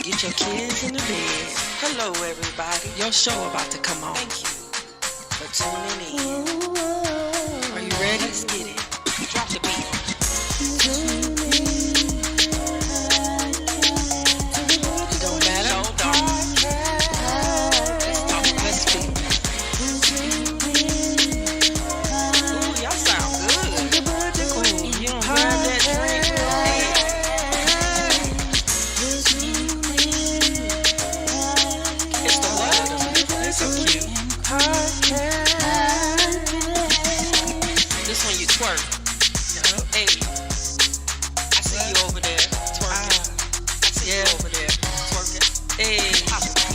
Get your kids in the bed. Hello, everybody. Your show about to come on. Thank you for tuning in. Are you ready? Let's get it. Drop the beat. It don't matter. Hold on. Let's talk. Let's speak. Ooh, y'all sound good. Ooh, you don't grab that drink. Hey. It's the letters. They're so cute. This one you twerk. Hey, I see you over there twerking. I see you over there twerking. Hey,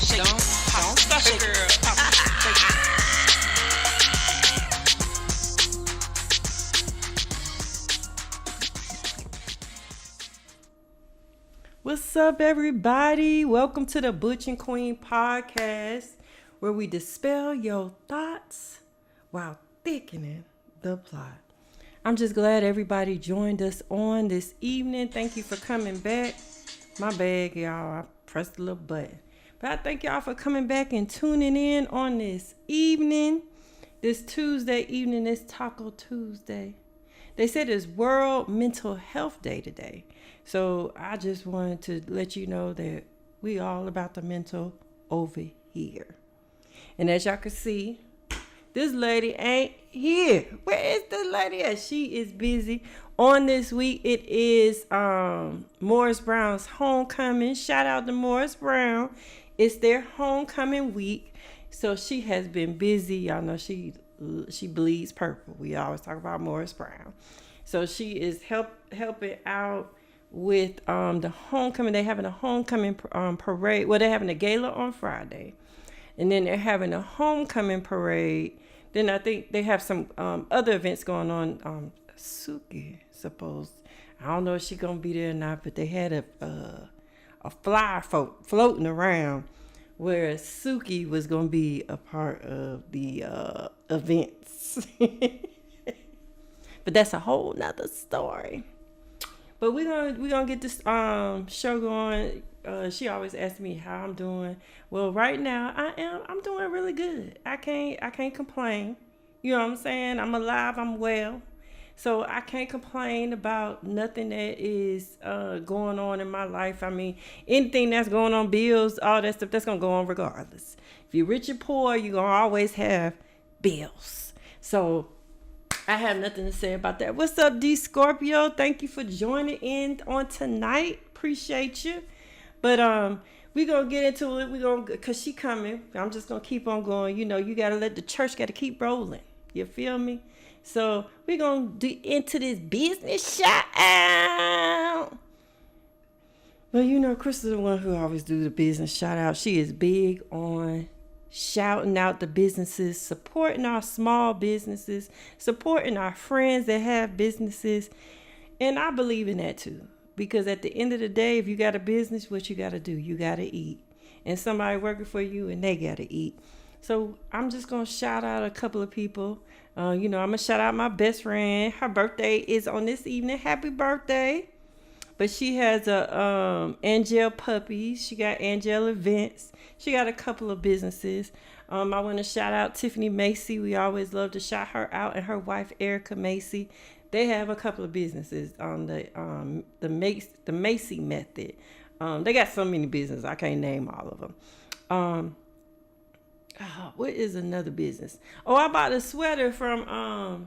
shake it. Don't stop it, girl. What's up, everybody? Welcome to the Butch and Queen podcast, where we dispel your thoughts while thickening the plot. I'm just glad everybody joined us on this evening. Thank you for coming back. My bad, y'all. I pressed the little button. But I thank y'all for coming back and tuning in on this evening. This Tuesday evening, this Taco Tuesday. They said it's World Mental Health Day today. So I just wanted to let you know that we all about the mental over here. And as y'all can see, this lady ain't here. Where is this lady at? She is busy. On this week, it is Morris Brown's homecoming. Shout out to Morris Brown. It's their homecoming week. So she has been busy. Y'all know she bleeds purple. We always talk about Morris Brown. So she is helping out with the homecoming. They're having a homecoming parade. Well, they're having a gala on Friday. And then they're having a homecoming parade. Then I think they have some other events going on. Suki, suppose. I don't know if she's going to be there or not, but they had a flyer floating around where Suki was going to be a part of the events. But that's a whole nother story. But we're gonna get this show going. She always asks me how I'm doing. Well, right now I'm doing really good. I can't complain. You know what I'm saying? I'm alive, I'm well. So I can't complain about nothing that is going on in my life. I mean, anything that's going on, bills, all that stuff, that's gonna go on regardless. If you're rich or poor, you're gonna always have bills. So I have nothing to say about that. What's up, D Scorpio? Thank you for joining in on tonight. Appreciate you. But we gonna get into it. Cause she coming. I'm just gonna keep on going. You know, you gotta let the church keep rolling. You feel me? So we gonna do into this business shout out. But you know, Chris is the one who always do the business shout out. She is big on shouting out the businesses, supporting our small businesses, supporting our friends that have businesses. And I believe in that too. Because at the end of the day, if you got a business, what you got to do? You got to eat. And somebody working for you and they got to eat. So I'm just going to shout out a couple of people. I'm going to shout out my best friend. Her birthday is on this evening. Happy birthday. But she has a Angel Puppies. She got Angel Events. She got a couple of businesses. I want to shout out Tiffany Macy. We always love to shout her out, and her wife Erica Macy. They have a couple of businesses on the Macy method. They got so many businesses I can't name all of them. What is another business? Oh, I bought a sweater from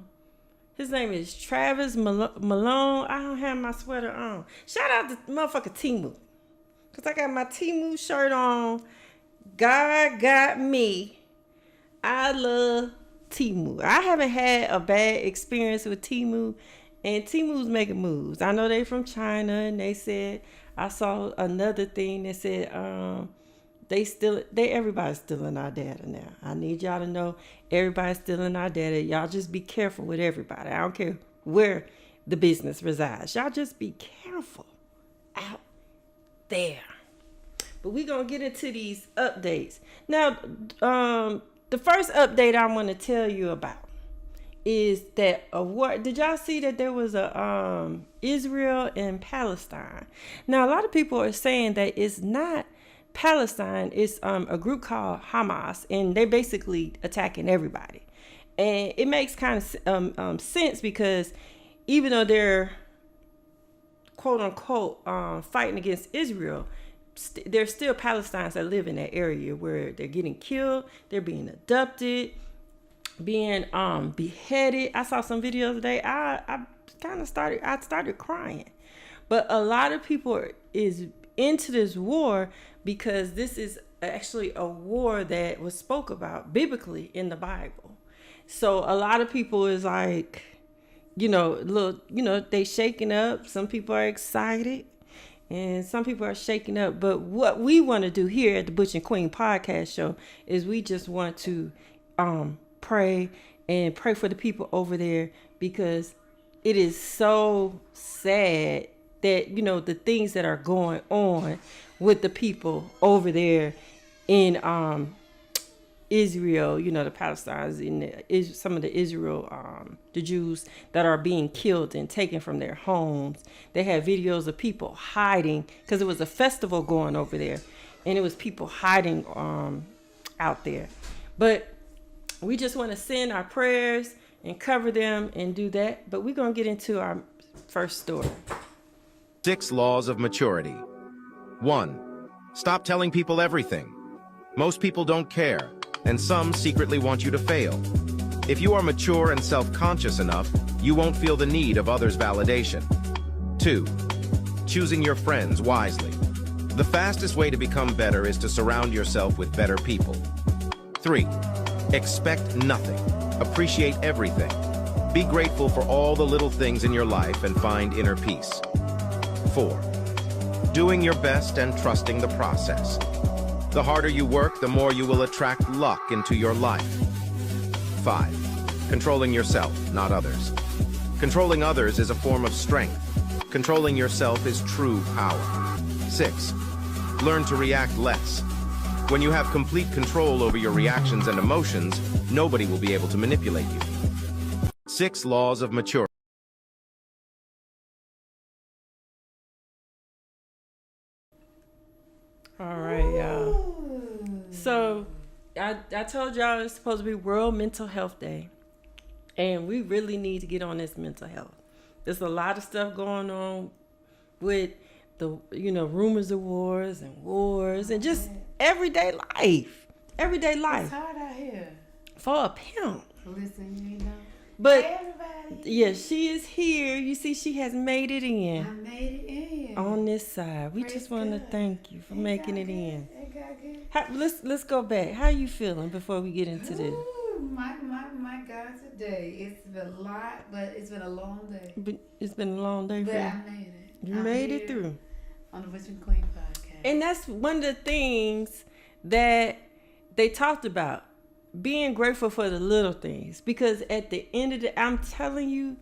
his name is Travis Malone. I don't have my sweater on. Shout out to motherfucker Timu. Because I got my Timu shirt on. God got me. I love Timu. I haven't had a bad experience with Timu. And Timu's making moves. I know they from China. And they said, I saw another thing that said, everybody's stealing our data now. I need y'all to know everybody's stealing our data. Y'all just be careful with everybody. I don't care where the business resides. Y'all just be careful out there. But we're going to get into these updates. Now, the first update I want to tell you about is that did y'all see that there was a Israel and Palestine? Now, a lot of people are saying that it's not Palestine is a group called Hamas, and they're basically attacking everybody. And it makes kind of sense because even though they're quote unquote fighting against Israel, there's still Palestinians that live in that area where they're getting killed, they're being abducted, being beheaded. I saw some videos today. I started crying. But a lot of people is into this war because this is actually a war that was spoke about biblically in the Bible. So a lot of people is like, they shaking up. Some people are excited and some people are shaking up. But what we want to do here at the Butch and Queen podcast show is we just want to pray for the people over there, because it is so sad that, the things that are going on with the people over there in Israel, the Palestinians, some of the Israel, the Jews that are being killed and taken from their homes. They had videos of people hiding because it was a festival going over there, and it was people hiding out there. But we just want to send our prayers and cover them and do that. But we're going to get into our first story. 6 laws of maturity. 1. Stop telling people everything. Most people don't care, and some secretly want you to fail. If you are mature and self-conscious enough, you won't feel the need of others' validation. 2. Choosing your friends wisely. The fastest way to become better is to surround yourself with better people. 3. Expect nothing. Appreciate everything. Be grateful for all the little things in your life and find inner peace. 4. Doing your best and trusting the process. The harder you work, the more you will attract luck into your life. 5. Controlling yourself, not others. Controlling others is a form of strength. Controlling yourself is true power. 6. Learn to react less. When you have complete control over your reactions and emotions, nobody will be able to manipulate you. 6 laws of maturity. All right, y'all. So I told y'all it's supposed to be World Mental Health Day, and we really need to get on this mental health. There's a lot of stuff going on with the rumors of wars and just everyday life. It's hard out here. For a pimp. Listen, But hey, everybody. yeah, she is here. You see, she has made it in. I made it in. On this side. We Praise just want to God. thank you for making it in. It got good. Let's go back. How you feeling before we get into this? Ooh, my God, today. It's been a lot, but it's been a long day. But it's been a long day for But you. I made it. You I'm made it here through. on the Butch and Queen podcast. And that's one of the things that they talked about, being grateful for the little things. Because at the end of the day, I'm telling you,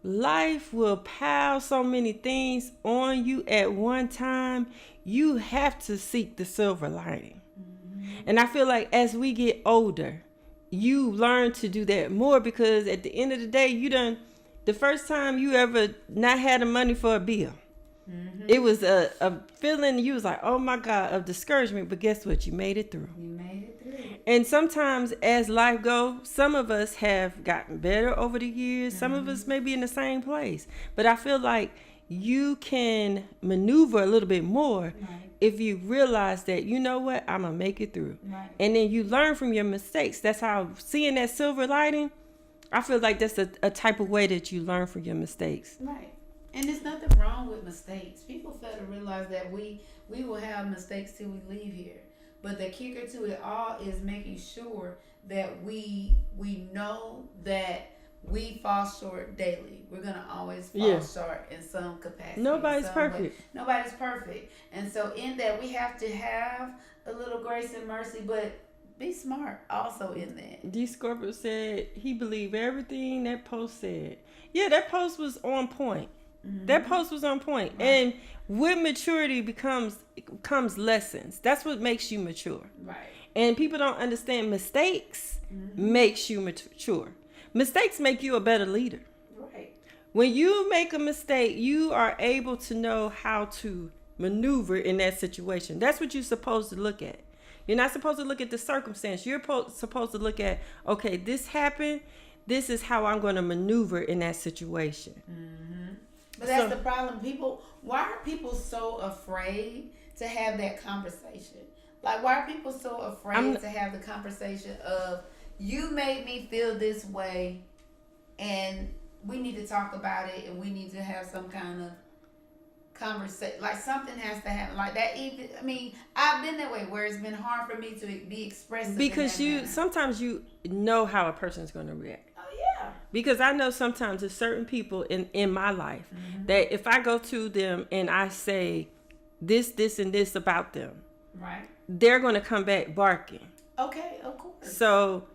life will pile so many things on you at one time. You have to seek the silver lining. Mm-hmm. And I feel like as we get older, you learn to do that more, because at the end of the day, the first time you ever not had the money for a bill, mm-hmm. It was a feeling, you was like, oh my God, of discouragement. But guess what? You made it through. You made it through. And sometimes as life goes, some of us have gotten better over the years. Mm-hmm. Some of us may be in the same place. But I feel like you can maneuver a little bit more, right, if you realize that, you know what, I'm going to make it through. Right. And then you learn from your mistakes. That's how seeing that silver lining, I feel like that's a type of way that you learn from your mistakes. Right. And there's nothing wrong with mistakes. People fail to realize that we will have mistakes till we leave here. But the kicker to it all is making sure that we know that we fall short daily. We're going to always fall short in some capacity. Nobody's perfect. Nobody's perfect. And so in that, we have to have a little grace and mercy, but be smart also in that. D. Scorpio said he believed everything that post said. Yeah, that post was on point. Mm-hmm. That post was on point. Right. And with maturity comes lessons. That's what makes you mature. Right. And people don't understand mistakes makes you mature. Mistakes make you a better leader. Right. When you make a mistake, you are able to know how to maneuver in that situation. That's what you're supposed to look at. You're not supposed to look at the circumstance. You're supposed to look at, okay, this happened. This is how I'm going to maneuver in that situation. Mm-hmm. But that's the problem. Why are people so afraid to have that conversation? Like, why are people so afraid to have the conversation of, you made me feel this way, and we need to talk about it, and we need to have some kind of conversation. Like, something has to happen. Like that. Even, I mean, I've been that way where it's been hard for me to be expressive. Because sometimes you know how a person's going to react. Oh yeah. Because I know sometimes there's certain people in my life that if I go to them and I say this, and this about them, right, they're going to come back barking. Okay, of course. So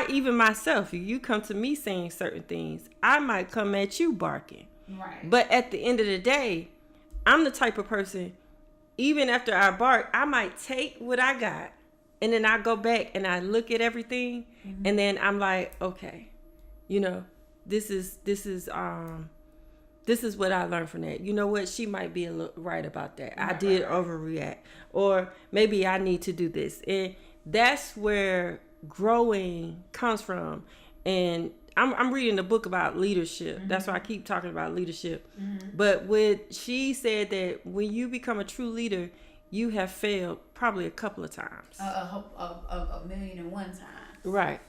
even myself, if you come to me saying certain things, I might come at you barking. Right. But at the end of the day, I'm the type of person, even after I bark, I might take what I got and then I go back and I look at everything and then I'm like, okay, this is what I learned from that. You know what? She might be a little right about that. I did overreact, or maybe I need to do this. And that's where growing comes from. And I'm reading a book about leadership. That's why I keep talking about leadership. But she said that when you become a true leader, you have failed probably a couple of times. A million and one times. Right.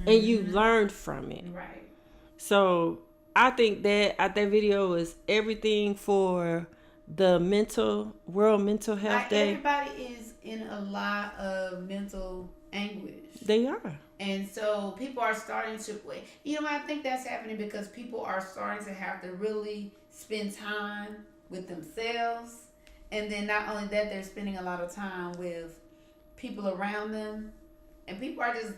And you learned from it. Right. So I think that that video was everything for the World Mental Health Day. Everybody is in a lot of mental anguish. They are. And so people are starting to, I think that's happening because people are starting to have to really spend time with themselves. And then not only that, they're spending a lot of time with people around them. And people are just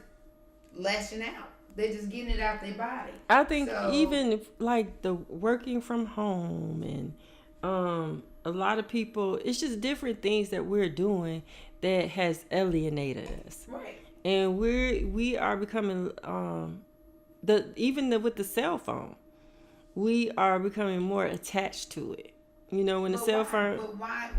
lashing out. They're just getting it out their body. I think even like the working from home and a lot of people, it's just different things that we're doing that has alienated us. Right. And we are becoming with the cell phone, we are becoming more attached to it. When the cell phone. But why?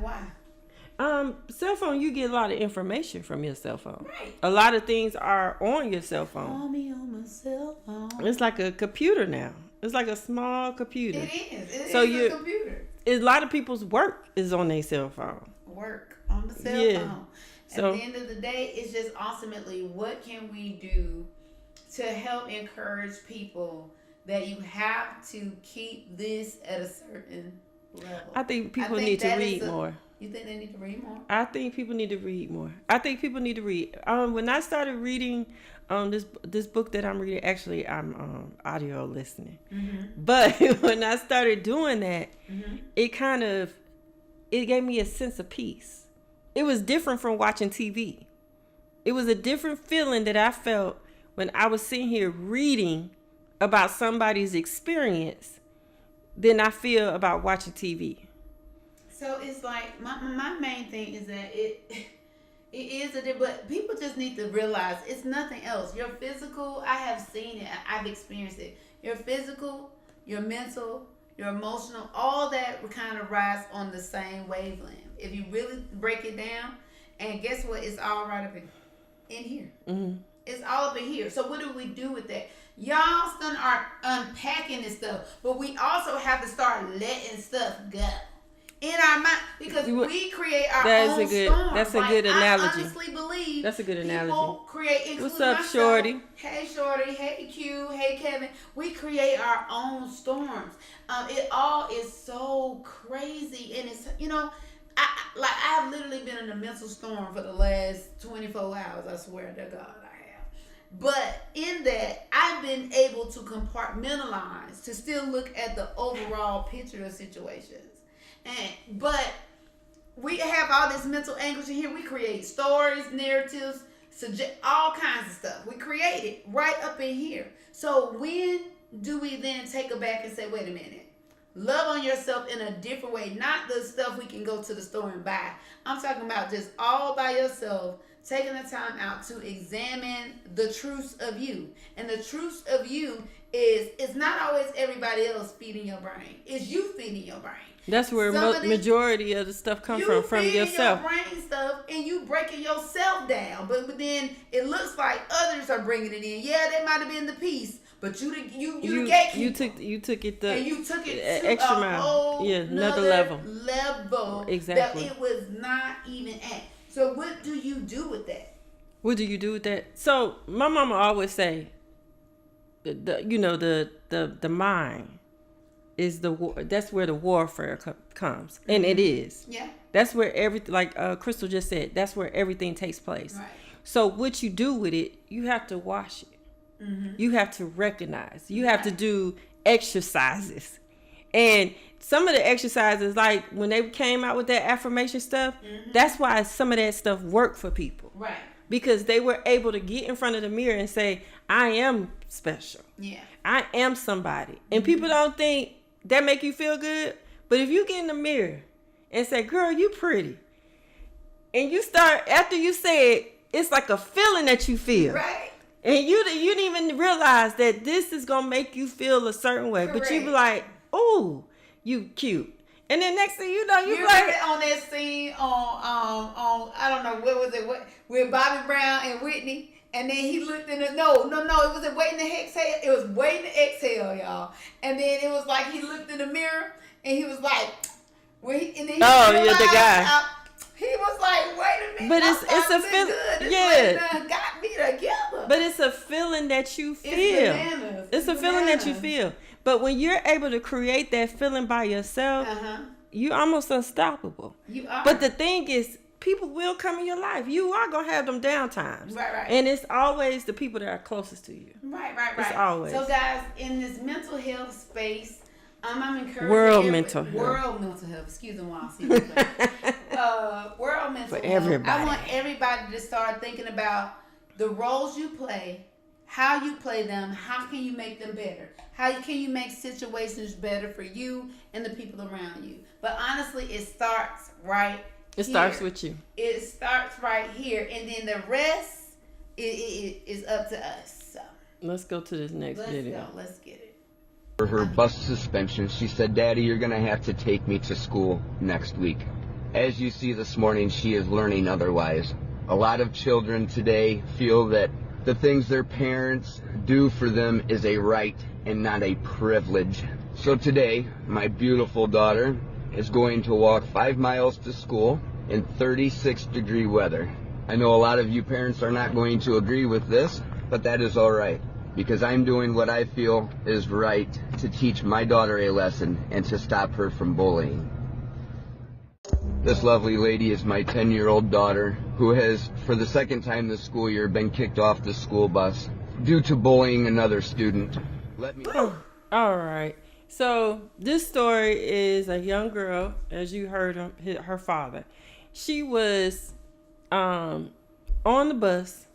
Cell phone, you get a lot of information from your cell phone. Right. A lot of things are on your cell phone. Call me on my cell phone. It's like a computer now. It's like a small computer. It is. It is a computer. A lot of people's work is on their cell phone. Work on the cell phone. So, at the end of the day, it's just ultimately, what can we do to help encourage people that you have to keep this at a certain level? I think people need to read more. You think they need to read more? I think people need to read more. I think people need to read. When I started reading this book that I'm reading, actually I'm audio listening. But when I started doing that, it gave me a sense of peace. It was different from watching TV. It was a different feeling that I felt when I was sitting here reading about somebody's experience than I feel about watching TV. So it's like my main thing is that it is but people just need to realize it's nothing else. Your physical, I have seen it, I've experienced it. Your physical, your mental, your emotional, all that kind of rides on the same wavelength. If you really break it down, and guess what? It's all right up in here. It's all up in here. So what do we do with that? Y'all still are unpacking this stuff, but we also have to start letting stuff go in our mind, because we create our own storm. That's a good analogy. I honestly believe that's a good analogy. People create. What's up, myself, Shorty? Hey, Shorty. Hey, Q. Hey, Kevin. We create our own storms. It all is so crazy, and it's I've literally been in a mental storm for the last 24 hours. I swear to God, I have. But in that, I've been able to compartmentalize to still look at the overall picture of situations. But we have all this mental anguish in here. We create stories, narratives, all kinds of stuff. We create it right up in here. So when do we then take it back and say, wait a minute, love on yourself in a different way? Not the stuff we can go to the store and buy. I'm talking about just all by yourself, taking the time out to examine the truths of you. And the truths of you is it's not always everybody else feeding your brain. It's you feeding your brain. That's where majority of the stuff comes from yourself. You feeding your brain stuff and you breaking yourself down. But then it looks like others are bringing it in. Yeah, they might have been the piece, but you the gatekeeper. You took it and you took it to extra a mile. whole Another level. Exactly. That it was not even at. So what do you do with that? What do you do with that? So my mama always say, the mind is that's where the warfare comes, and it is. Yeah. That's where everything, like Crystal just said, that's where everything takes place. Right. So what you do with it, you have to wash it. Mm-hmm. You have to recognize. You have to do exercises, and some of the exercises, like when they came out with that affirmation stuff, that's why some of that stuff worked for people. Right. Because they were able to get in front of the mirror and say, I am special. Yeah. I am somebody. And people don't think that make you feel good. But if you get in the mirror and say, girl, you pretty. And you start, after you say it, it's like a feeling that you feel. Right. And you didn't even realize that this is going to make you feel a certain way. Correct. But you be like, ooh, you cute. And then next thing you know, you like on that scene on I don't know, what was it, with Bobby Brown and Whitney, and then he looked in the no, it wasn't waiting to exhale, it was waiting to exhale, y'all. And then it was like he looked in the mirror and he was like, the guy. He was like, wait a minute, but it's a feeling, got me together. But it's a feeling that you feel. It's a feeling that you feel. But when you're able to create that feeling by yourself, you're almost unstoppable. You are. But the thing is, people will come in your life. You are going to have them down times. Right. And it's always the people that are closest to you. Right. It's always. So, guys, in this mental health space, I'm encouraging world mental health. Excuse me while I see this. World mental for health. Everybody. I want everybody to start thinking about the roles you play, how you play them, how can you make them better? How can you make situations better for you and the people around you? But honestly, it starts right It starts with you. It starts right here. And then the rest is up to us. So let's go to this next video. Let's get it. For her bus suspension, she said, Daddy, you're going to have to take me to school next week. As you see this morning, she is learning otherwise. A lot of children today feel that the things their parents do for them is a right and not a privilege. So today, my beautiful daughter is going to walk 5 miles to school in 36-degree weather. I know a lot of you parents are not going to agree with this, but that is all right, because I'm doing what I feel is right to teach my daughter a lesson and to stop her from bullying. This lovely lady is my 10-year-old daughter, who has, for the second time this school year, been kicked off the school bus due to bullying another student. All right. So this story is a young girl, as you heard her father. She was on the bus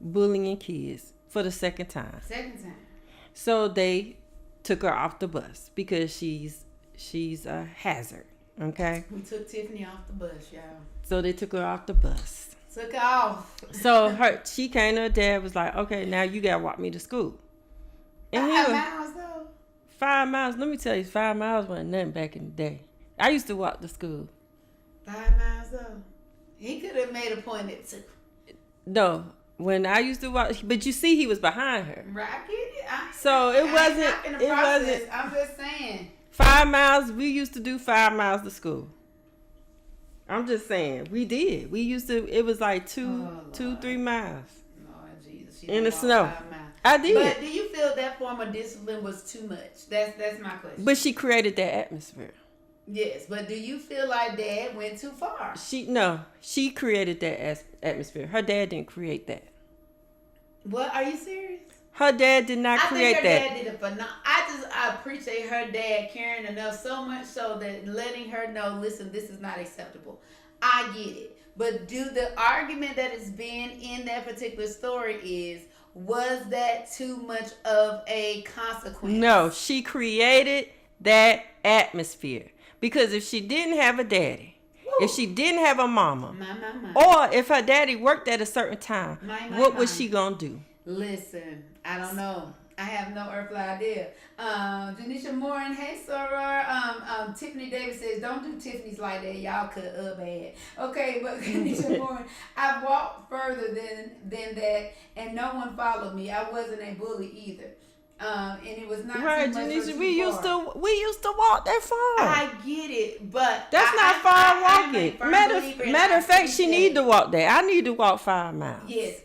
bullying kids for the second time. So they took her off the bus because she's a hazard. Okay. We took Tiffany off the bus, y'all. So they took her off the bus. Took her off. So she came to her dad, was like, okay, now you gotta walk me to school. And 5 miles though. 5 miles. Let me tell you, 5 miles wasn't nothing back in the day. I used to walk to school. 5 miles though. He could have made a point at 2. No, when I used to walk, but you see, he was behind her. Right, I get it. So it wasn't. I'm just saying. 5 miles. We used to do 5 miles to school. I'm just saying, we did. We used to. It was like 3 miles. Lord Jesus, in the snow. I did. But do you feel that form of discipline was too much? That's my question. But she created that atmosphere. Yes, but do you feel like Dad went too far? She created that atmosphere. Her dad didn't create that. What? Are you serious? Her dad did not create that. I think her dad did it for I appreciate her dad caring enough, so much so that letting her know, listen, this is not acceptable. I get it. But the argument that is being in that particular story is, was that too much of a consequence? No, she created that atmosphere. Because if she didn't have a daddy, if she didn't have a mama, or if her daddy worked at a certain time, what was she going to do? Listen, I don't know. I have no earthly idea. Janisha Morin, hey Soror. Tiffany Davis says, don't do Tiffany's like that. Y'all cut up bad. Okay, but Janisha Morin, I walked further than that, and no one followed me. I wasn't a bully either. And it was not right, too much Janisha. or too We used to walk that far. I get it, but That's not far walking. Matter Matter of fact, she need to walk that. I need to walk 5 miles. Yes.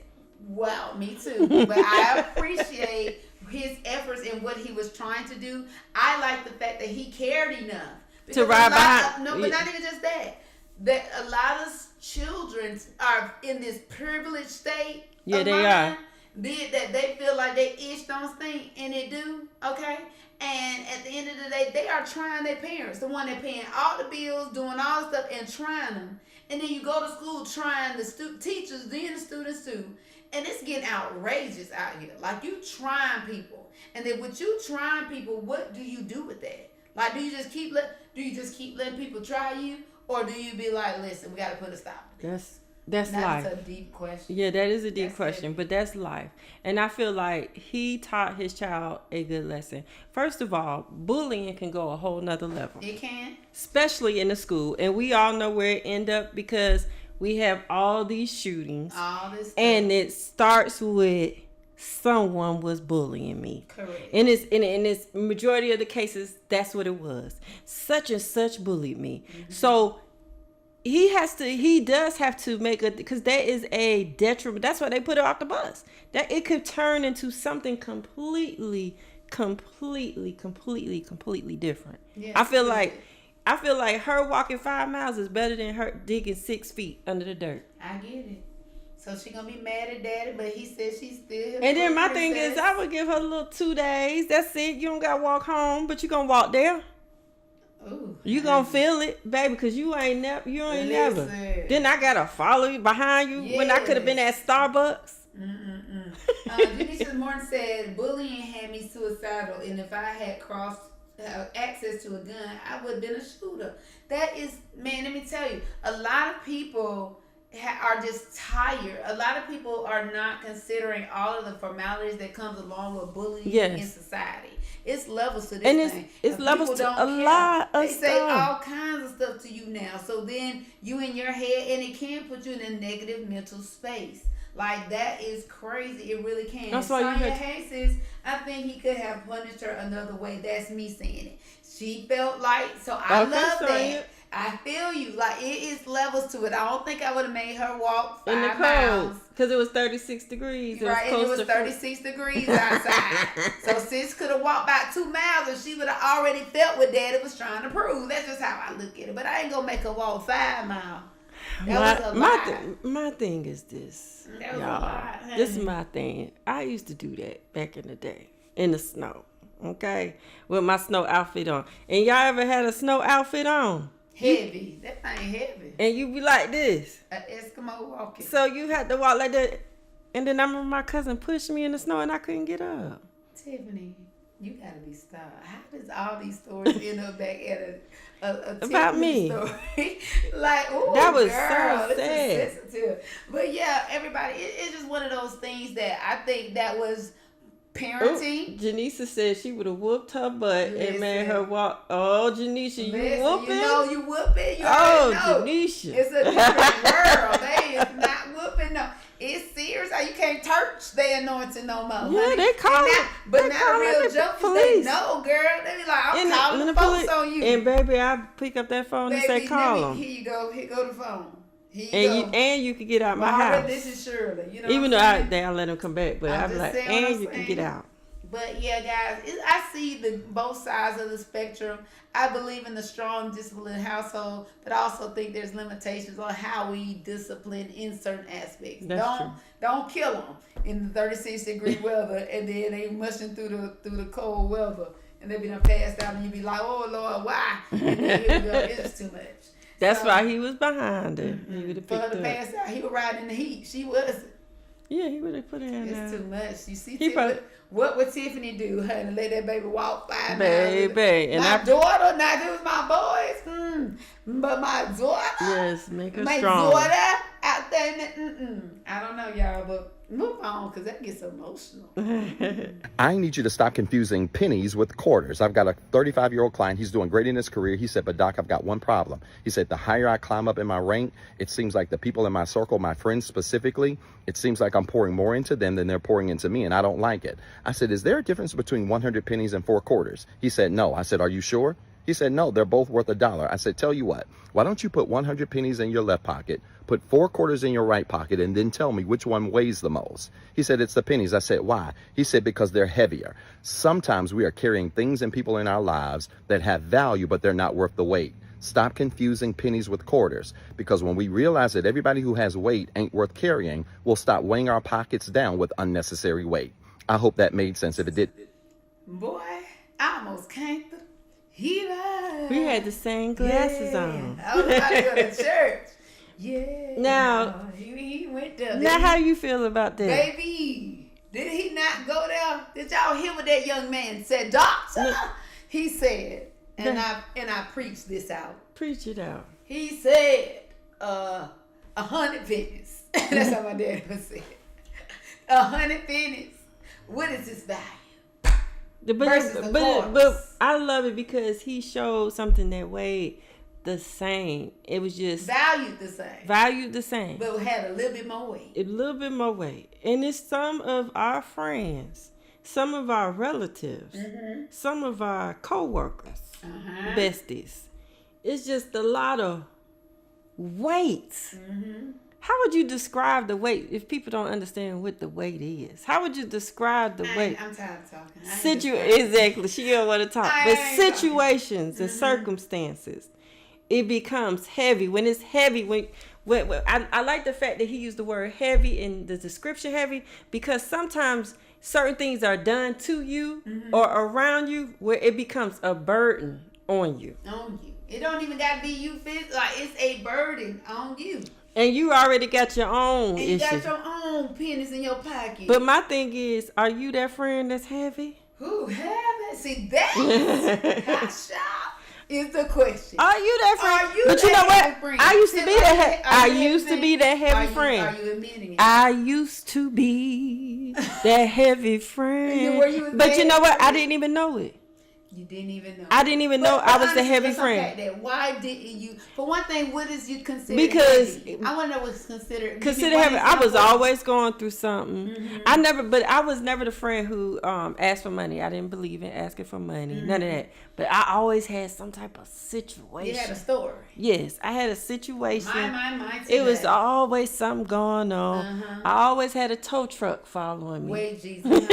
Well, me too. But I appreciate his efforts and what he was trying to do. I like the fact that he cared enough To ride behind. No, but not even just that. That a lot of children are in this privileged state. Yeah, of they mind, are. That they feel like they itch don't stink, and it do. Okay. And at the end of the day, they are trying their parents, the one that paying all the bills, doing all the stuff, and trying them. And then you go to school trying the teachers, then the students too. And it's getting outrageous out here. Like, you trying people. And then with you trying people, what do you do with that? Like, do you just keep letting people try you? Or do you be like, listen, we got to put a stop to this? That's life. That's a deep question. Yeah, that is a deep question, but that's life. And I feel like he taught his child a good lesson. First of all, bullying can go a whole nother level. It can. Especially in the school. And we all know where it end up because we have all these shootings. All this stuff. And it starts with someone was bullying me. Correct. And it's majority of the cases, that's what it was. Such and such bullied me. Mm-hmm. So he does have to make because that is a detriment. That's why they put it off the bus. That it could turn into something completely different. Yes, I feel like her walking 5 miles is better than her digging 6 feet under the dirt. I get it. So she gonna be mad at daddy, but he said she's still. And then my thing is, I would give her a little 2 days. That's it. You don't gotta walk home, but you gonna walk there. Ooh, you gonna feel it, baby, because you ain't never. Then I gotta follow you behind you when I could have been at Starbucks. Janisha Morton said, bullying had me suicidal, and if I had access to a gun, I would have been a shooter. That is, man, let me tell you, a lot of people are just tired. A lot of people are not considering all of the formalities that comes along with bullying in society. It's levels to this thing. It's levels to a lot of stuff. They say all kinds of stuff to you now. So then you in your head, and it can put you in a negative mental space. Like, that is crazy. It really can. That's why Sonya Hayes says, I think he could have punished her another way. That's me saying it. She felt like, so I love that. I feel you. Like, it is levels to it. I don't think I would have made her walk 5 miles. Because it was 36 degrees. Right, and it was 36 degrees outside. So sis could have walked about 2 miles, and she would have already felt what daddy was trying to prove. That's just how I look at it. But I ain't going to make her walk 5 miles. That was a lie. My thing is this. That was y'all. a lie. This is my thing. I used to do that back in the day. In the snow. Okay? With my snow outfit on. And y'all ever had a snow outfit on? Heavy. That thing heavy. And you be like this. An Eskimo walking. So you had to walk like that. And then I remember my cousin pushed me in the snow and I couldn't get up. Tiffany, you gotta be stopped. How does all these stories end up back at a about Tiffany me? Story? Like, ooh, that was girl, so sad. This is sensitive. But yeah, everybody, it's just one of those things that I think that was parenting. Janisa said she would have whooped her butt and made her walk. Oh, Janisha, you whooping? You know you whooping. You Janisha. It's a different world. They is not whooping. No, it's serious. You can't touch their anointing no more. Yeah, they call it. But now real jokers, they know, girl. They be like, I'm calling the folks on you. And baby, I pick up that phone and say, call them. Here you go. Here go the phone. You can get out my house. This is Shirley. You know, even though I let them come back, but I'm like, and you can get out. But yeah, guys, I see both sides of the spectrum. I believe in the strong, disciplined household, but I also think there's limitations on how we discipline in certain aspects. Don't kill them in the 36-degree weather, and then they mushing through the cold weather, and they be done passed out, and you be like, oh Lord, why? And then here we go. It's too much. That's why he was behind her. He would have picked her to pass out. He was riding in the heat. She wasn't. Yeah, he would have put her in there. It's too much. You see, what would Tiffany do, honey? Let that baby walk 5 miles? Baby. My daughter, now this was my boys. But my daughter, Yes, make her my strong. daughter out there, I don't know, y'all, but move on, because that gets emotional. I need you to stop confusing pennies with quarters. I've got a 35-year-old client. He's doing great in his career. He said, but Doc, I've got one problem. He said, the higher I climb up in my rank, it seems like the people in my circle, my friends specifically, it seems like I'm pouring more into them than they're pouring into me, and I don't like it. I said, is there a difference between 100 pennies and 4 quarters? He said, no. I said, are you sure? He said, no, they're both worth $1. I said, tell you what, why don't you put 100 pennies in your left pocket, put 4 quarters in your right pocket, and then tell me which one weighs the most? He said, it's the pennies. I said, why? He said, because they're heavier. Sometimes we are carrying things and people in our lives that have value, but they're not worth the weight. Stop confusing pennies with quarters, because when we realize that everybody who has weight ain't worth carrying, we'll stop weighing our pockets down with unnecessary weight. I hope that made sense. If it did. Boy, I almost can't hear. We had the same glasses on. I was about to go to church. Yeah. Now, he went there. now how you feel about that? Baby, did he not go there? Did y'all hear what that young man said? Doctor, he said, and I preached this out. Preach it out. He said, 100 pennies. That's how my dad would say it. 100 pennies. What is this value? But I love it because he showed something that weighed the same. It was just Valued the same. But But had a little bit more weight. a little bit more weight. And it's some of our friends, some of our relatives, some of our co-workers, besties. It's just a lot of weight. How would you describe the weight if people don't understand what the weight is? How would you describe the weight? I'm tired of talking. Exactly. She don't want to talk. But situations and circumstances, it becomes heavy. When it's heavy, when I like the fact that he used the word heavy in the description heavy, because sometimes certain things are done to you or around you where it becomes a burden on you. On you. It don't even got to be you physically. Like, it's a burden on you. And you already got your own And you issues. got your own pennies in your pocket. But my thing is, are you that friend that's heavy? Who haven't? See, that hot shop is the question. Are you that friend? Are you But you that know what? heavy friend? I used to be that. Are I you used to be that heavy friend. Are you admitting it? I used to be that heavy friend. Were you But you know what? I heavy? didn't even know it. You didn't even know. I didn't even know I was the honestly, heavy let's friend. unpack that. Why didn't you? For one thing, what is you considered? Because heavy? I want to know what's considered. Consider heavy. I was always going through something. I was never the friend who asked for money. I didn't believe in asking for money. None of that. But I always had some type of situation. You had a story. Yes, I had a situation. My. It was always something going on. I always had a tow truck following me. Wait, Jesus.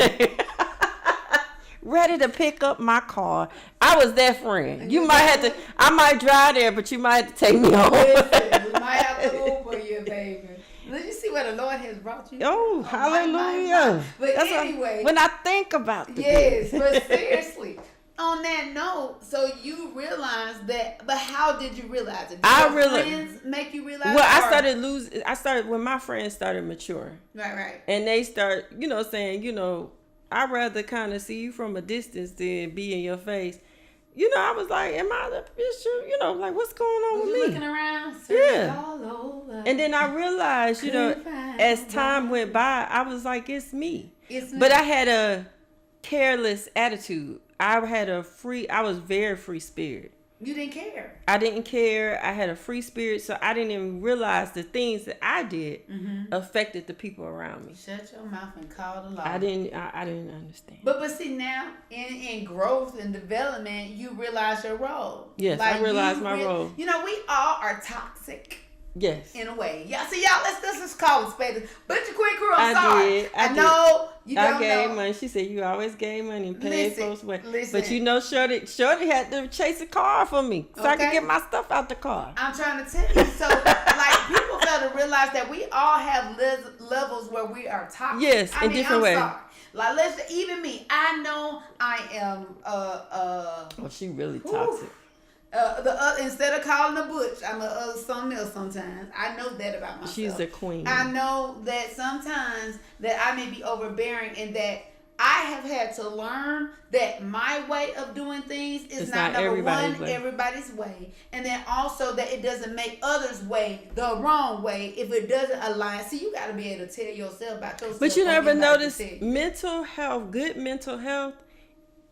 Ready to pick up my car. I was that friend. You might have to, I might drive there, but you might have to take me home. Listen, we might have to Uber you, baby. Let you see where the Lord has brought you. Oh, my. hallelujah. But That's anyway. when I think about the Yes, day. but seriously. On that note, so you realized that, but how did you realize it? Did your friends make you realize it? I started when my friends started maturing. Right. And they start, saying, I'd rather kind of see you from a distance than be in your face. I was like, am I the issue? Like, what's going on with me? Looking around, Yeah. all over. And then I realized, as time went by, I was like, it's me. But I had a careless attitude. I was very free spirit. You didn't care. I didn't care. I had a free spirit, so I didn't even realize the things that I did affected the people around me. Shut your mouth and call the law. I didn't understand. But see, now in growth and development, you realize your role. Yes, I realized my role. We all are toxic. Yes. In a way. Let's just call it spade. But you quit crew, I'm sorry. I did. know you don't I gave know. money. She said you always gave money and paid folks way. Listen. But Shorty had to chase a car for me so I could get my stuff out the car. I'm trying to tell you. So, people got to realize that we all have levels where we are toxic. Yes, in different ways. Sorry. Even me. I know I am. Oh, she really toxic. Instead of calling a butch, I'm something else sometimes. I know that about myself. She's a queen. I know that sometimes that I may be overbearing and that I have had to learn that my way of doing things is It's not not number everybody's one, way. everybody's way. And then also that it doesn't make others' way the wrong way if it doesn't align. See, you got to be able to tell yourself about yourself. But you before never anybody can notice tell you. mental health, good mental health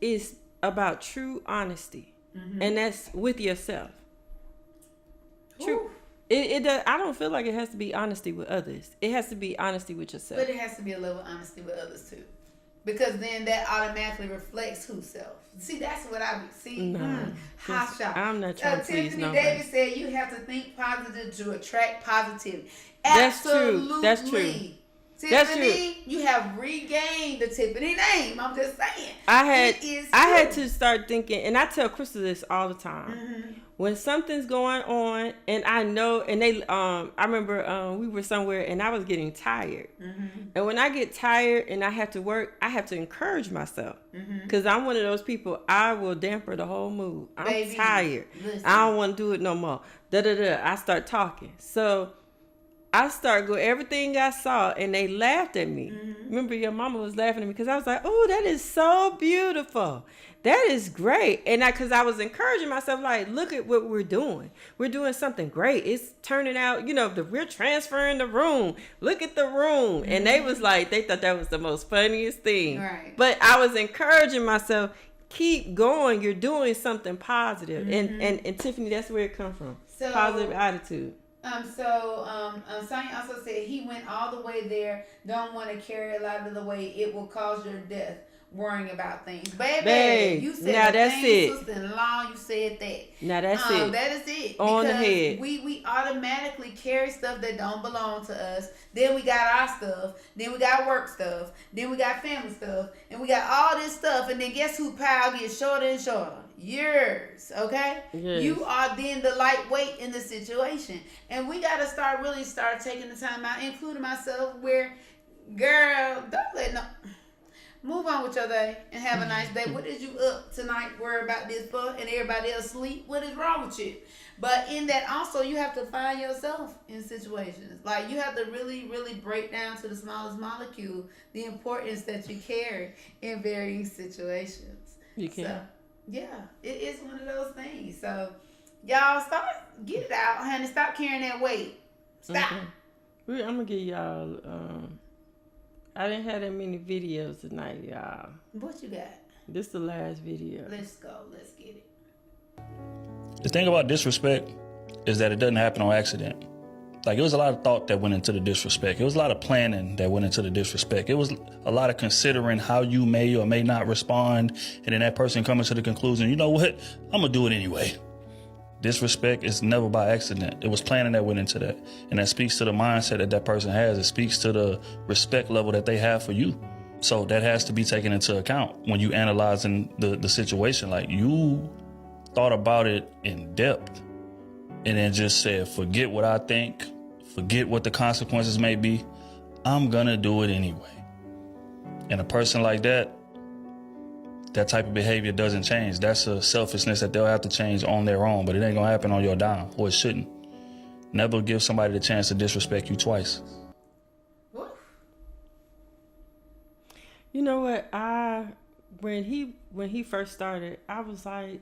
is about true honesty. And that's with yourself. True. Whew. It does. I don't feel like it has to be honesty with others. It has to be honesty with yourself. But it has to be a level of honesty with others too. Because then that automatically reflects who's self. See, that's what I would see. No, Hot shot. I'm not trying to please Tiffany nobody. Davis said you have to think positive to attract positivity. That's true. Absolutely. That's true. Tiffany, That's true. you have regained the Tiffany name. I'm just saying. I It had is true. to start thinking, and I tell Crystal this all the time. When something's going on, and I know, and they, I remember we were somewhere, and I was getting tired. And when I get tired and I have to work, I have to encourage myself, because I'm one of those people. I will damper the whole mood. I'm Baby, tired. listen. I don't want to do it no more. I start talking. So I start go everything I saw, and they laughed at me. Remember, your mama was laughing at me because I was like, "Oh, that is so beautiful. That is great." And because I was encouraging myself, like, look at what we're doing. We're doing something great. It's turning out, we're transferring the room. Look at the room. And they was like, they thought that was the most funniest thing. Right. But I was encouraging myself, keep going. You're doing something positive. And Tiffany, that's where it comes from. So- Positive attitude. Sonya also said he went all the way there. Don't want to carry a lot of the way. It will cause your death. Worrying about things, baby. You said now the that's thing, it. Sister-in-law. You said that. Now that's it. That is it. On the Because head. We automatically carry stuff that don't belong to us. Then we got our stuff. Then we got work stuff. Then we got family stuff. And we got all this stuff. And then guess who pile gets shorter and shorter? Yours. Okay. Yes. You are then the lightweight in the situation, and we got to start taking the time out, including myself. Where, girl, don't let no. Move on with your day and have a nice day. What did you up tonight worry about this for and everybody else sleep? What is wrong with you? But in that also, you have to find yourself in situations. Like, you have to really, really break down to the smallest molecule the importance that you carry in varying situations. You can. So, yeah, it is one of those things. So, y'all get it out, honey. Stop carrying that weight. Stop. Okay. I'm going to give y'all... I didn't have that many videos tonight, y'all. What you got? This is the last video. Let's go. Let's get it. The thing about disrespect is that it doesn't happen on accident. Like, it was a lot of thought that went into the disrespect. It was a lot of planning that went into the disrespect. It was a lot of considering how you may or may not respond, and then that person coming to the conclusion, you know what, I'm going to do it anyway. Disrespect is never by accident. It was planning that went into that. And that speaks to the mindset that that person has. It speaks to the respect level that they have for you. So that has to be taken into account when you analyzing the situation. Like, you thought about it in depth and then just said, forget what I think, forget what the consequences may be. I'm gonna do it anyway. And a person like that type of behavior doesn't change. That's a selfishness that they'll have to change on their own, but it ain't gonna happen on your dime, or it shouldn't. Never give somebody the chance to disrespect you twice. You know what? When he first started, I was like,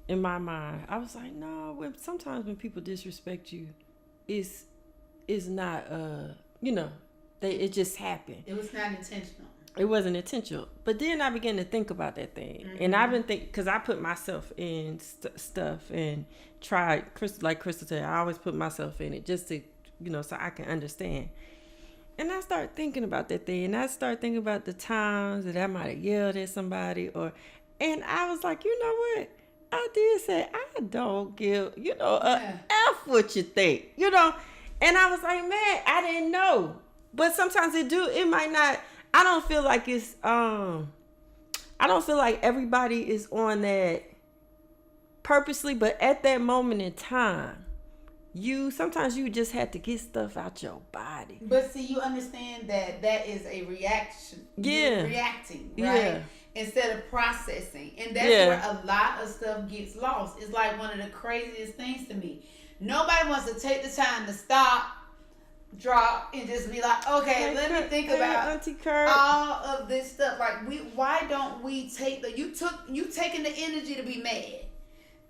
in my mind, I was like, no. Sometimes when people disrespect you, it's not it just happened. It was not intentional. It wasn't intentional. But then I began to think about that thing. And I've been thinking, because I put myself in stuff and tried, like Crystal said, I always put myself in it just to, so I can understand. And I start thinking about that thing. And I start thinking about the times that I might have yelled at somebody. And I was like, you know what? I did say, I don't give, F what you think, And I was like, man, I didn't know. But sometimes it might not. I don't feel like everybody is on that purposely, but at that moment in time, sometimes you just have to get stuff out your body. But see, you understand that is a reaction. Yeah. You're reacting, right? Yeah. Instead of processing. And that's Yeah. where a lot of stuff gets lost. It's like one of the craziest things to me. Nobody wants to take the time to stop, drop and just be like, okay, let me think about Auntie Kurt. all of this stuff. Like, why don't we take you taking the energy to be mad?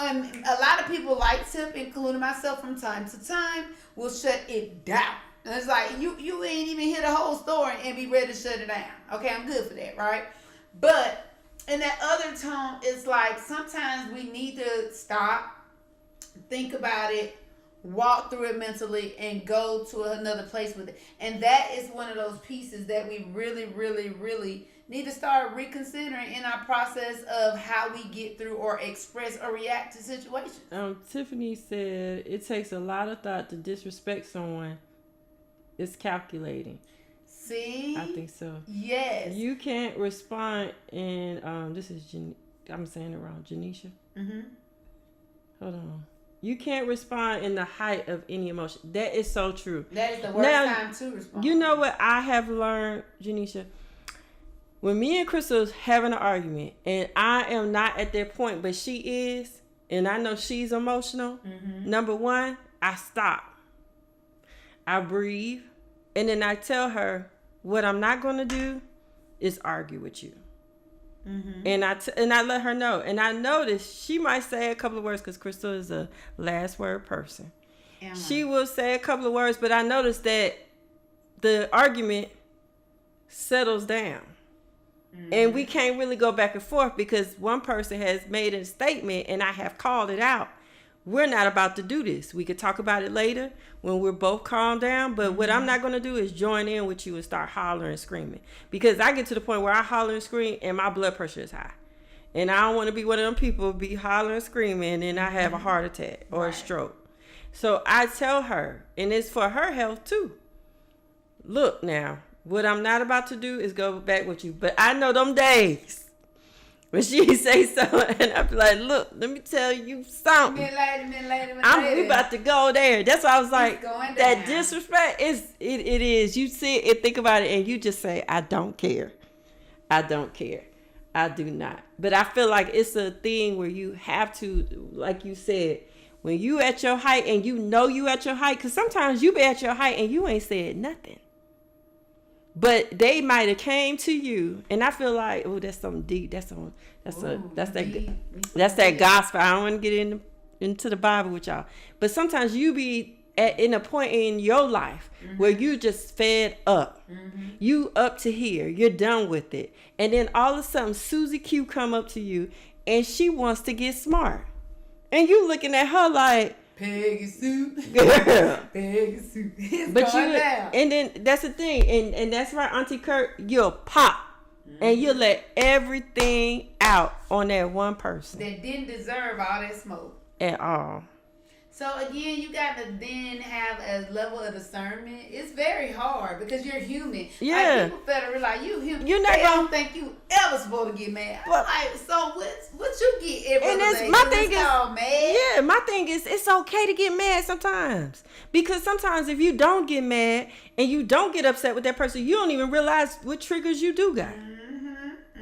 A lot of people like to, including myself from time to time, will shut it down. And it's like, you ain't even hear the whole story and be ready to shut it down. Okay, I'm good for that, right? But in that other tone, it's like sometimes we need to stop, think about it, walk through it mentally, and go to another place with it. And that is one of those pieces that we really, really, really need to start reconsidering in our process of how we get through or express or react to situations. Tiffany said it takes a lot of thought to disrespect someone. It's calculating. See? I think so. Yes. You can't respond in this is I'm saying it wrong. Janisha. Mm-hmm. Hold on. You can't respond in the height of any emotion. That is so true. That is the worst time to respond. You know what I have learned, Janisha? When me and Crystal's having an argument, and I am not at that point, but she is, and I know she's emotional, number one, I stop. I breathe, and then I tell her what I'm not going to do is argue with you. And I let her know. And I noticed she might say a couple of words because Crystal is a last word person. She will say a couple of words, but I noticed that the argument settles down. And we can't really go back and forth because one person has made a statement and I have called it out. We're not about to do this. We could talk about it later when we're both calmed down. But what I'm not going to do is join in with you and start hollering and screaming. Because I get to the point where I holler and scream and my blood pressure is high. And I don't want to be one of them people be hollering and screaming and I have a heart attack or a stroke. So I tell her, and it's for her health too. Look now, what I'm not about to do is go back with you. But I know them days when she say something, and I be like, look, let me tell you something. We about to go there. That's why I was like, that disrespect it is. You sit and think about it, and you just say, I don't care. I don't care. I do not. But I feel like it's a thing where you have to, like you said, when you at your height and you know you at your height, because sometimes you be at your height and you ain't said nothing. But they might have came to you, and I feel like, oh, that's something deep. That's that gospel. I don't want to get into the Bible with y'all. But sometimes you be in a point in your life where you just fed up. You up to here. You're done with it. And then all of a sudden, Susie Q come up to you, and she wants to get smart. And you looking at her like, Peggy Sue. Girl. Peggy Sue. But and then that's the thing, and that's right, Auntie Kurt, you'll pop. And you let everything out on that one person. That didn't deserve all that smoke. At all. So again, you got to then have a level of discernment. It's very hard because you're human. Yeah. Like, people better realize you human. They don't think you ever supposed to get mad. Well, like, so what you get every day? And my thing is, mad? yeah, my thing is, it's okay to get mad sometimes. Because sometimes if you don't get mad and you don't get upset with that person, you don't even realize what triggers you do got.